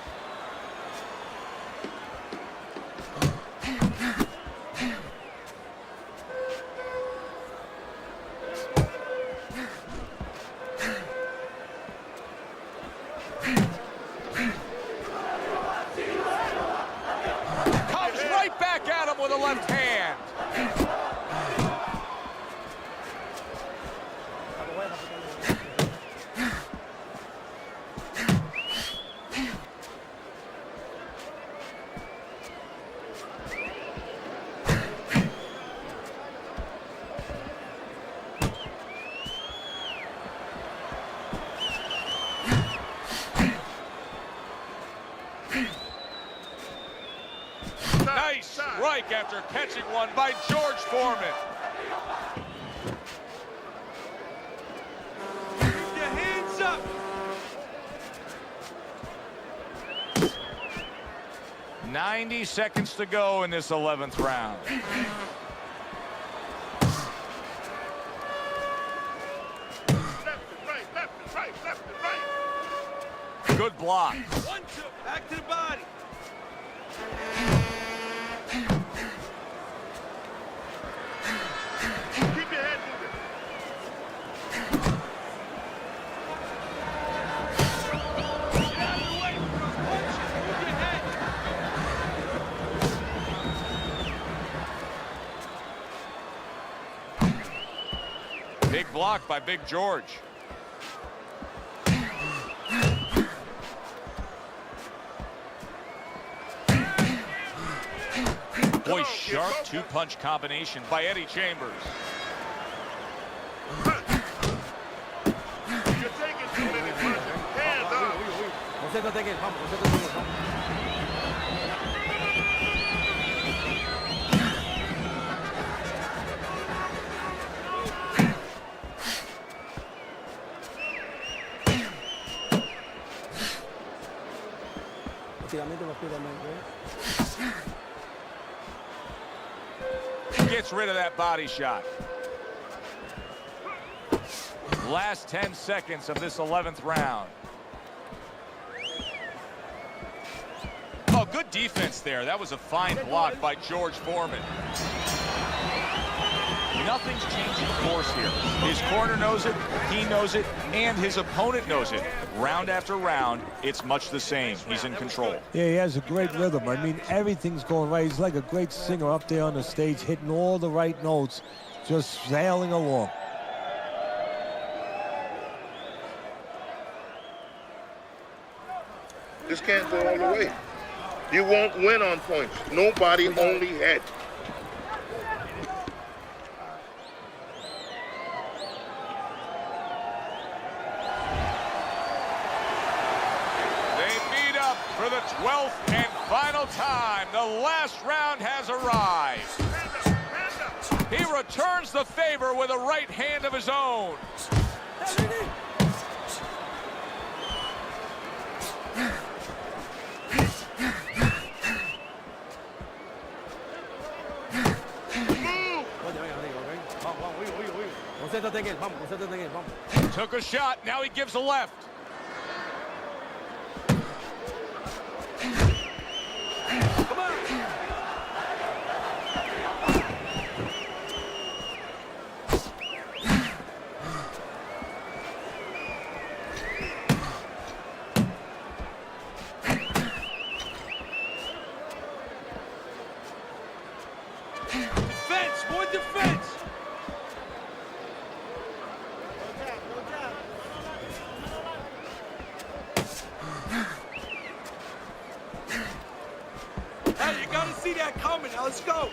Comes right back at him with a left hand. Nice strike after catching one by George Foreman. Keep your hands up. .90 seconds to go in this 11th round. Left and right. Good block. 1, 2. Back to the body. Keep your head moving. Get out of the way. Punch it. Move your head. Big block by Big George. Boy, sharp two-punch combination by Eddie Chambers. You're taking too many punches. Hands up. Concéntrate en él, vamos, concéntrate en él, vamos. Estiramiento, estiramiento. Gets rid of that body shot. Last 10 seconds of this 11th round. Oh, good defense there. That was a fine block by George Foreman. Nothing's changing course here. His corner knows it, he knows it, and his opponent knows it. Round after round, it's much the same. He's in control. Yeah, he has a great rhythm. I mean, everything's going right. He's like a great singer up there on the stage, hitting all the right notes, just sailing along. This can't go all the way. You won't win on points. Nobody, only head. For the 12th and final time, the last round has arrived. He returns the favor with a right hand of his own. Concéntrate en él, vamos, concéntrate en él, vamos. Took a shot, now he gives a left. Come on. Defense, more defense. Hey, you gotta see that coming. Now let's go.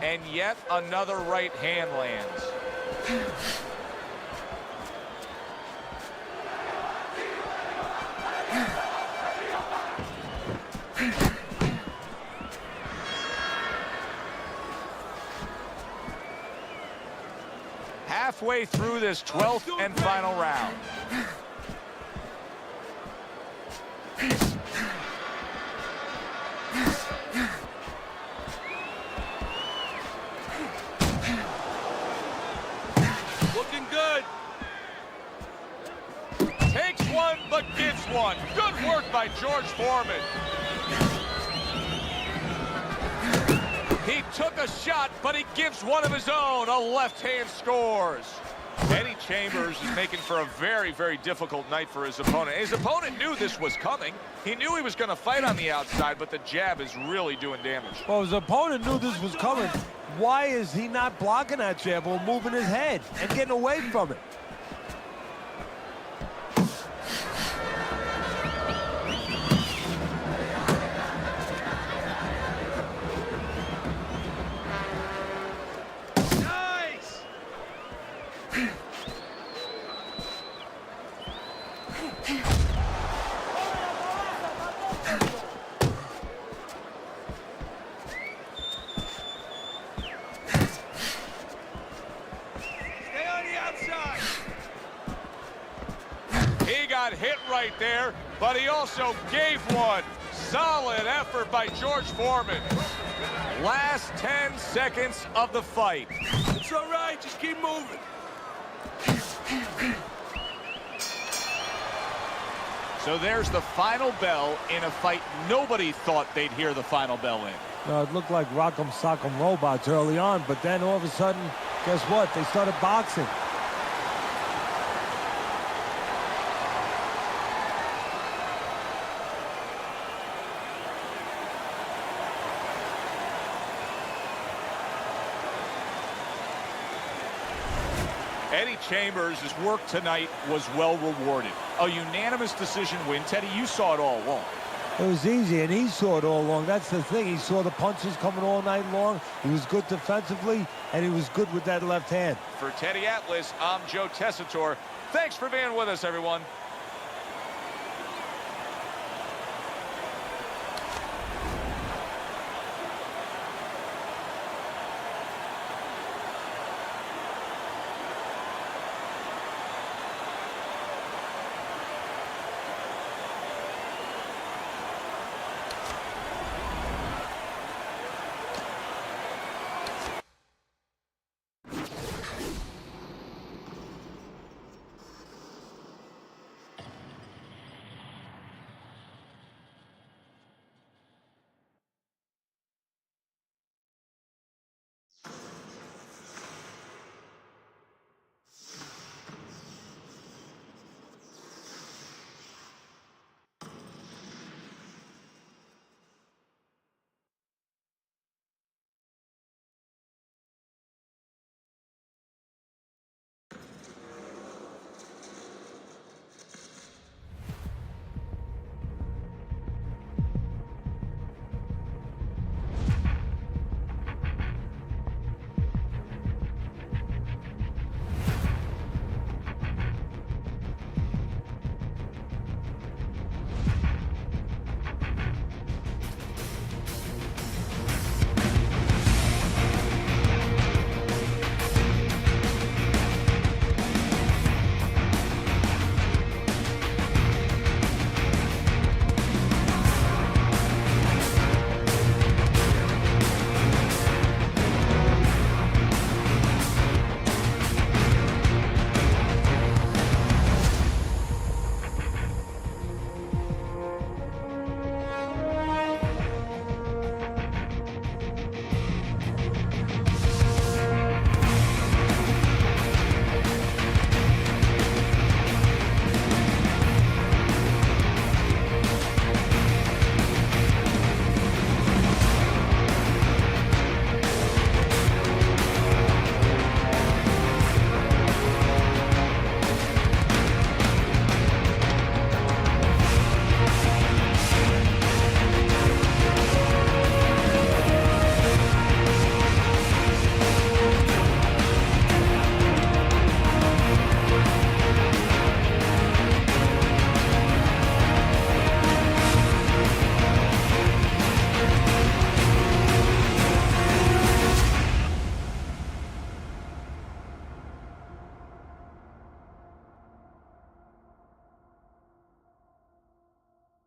And yet another right hand lands. halfway through this 12th and final round. Looking good. Takes one, but gives one. Good work by George Foreman. He took a shot, but he gives one of his own. A left hand scores. Eddie Chambers is making for a very, very difficult night for his opponent. His opponent knew this was coming. He knew he was going to fight on the outside, but the jab is really doing damage. Well, his opponent knew this was coming. Why is he not blocking that jab or moving his head and getting away from it? Nice. Stay on the outside. He got hit right there, but he also gave one. Solid effort by George Foreman. Last 10 seconds of the fight. It's all right. Just keep moving. So there's the final bell in a fight nobody thought they'd hear the final bell in. No, it looked like Rock'em Sock'em Robots early on, but then all of a sudden, guess what? They started boxing. Eddie Chambers' work tonight was well rewarded. A unanimous decision win. Teddy, you saw it all along. It was easy, and he saw it all along. That's the thing. He saw the punches coming all night long. He was good defensively, and he was good with that left hand. For Teddy Atlas, I'm Joe Tessitore. Thanks for being with us, everyone.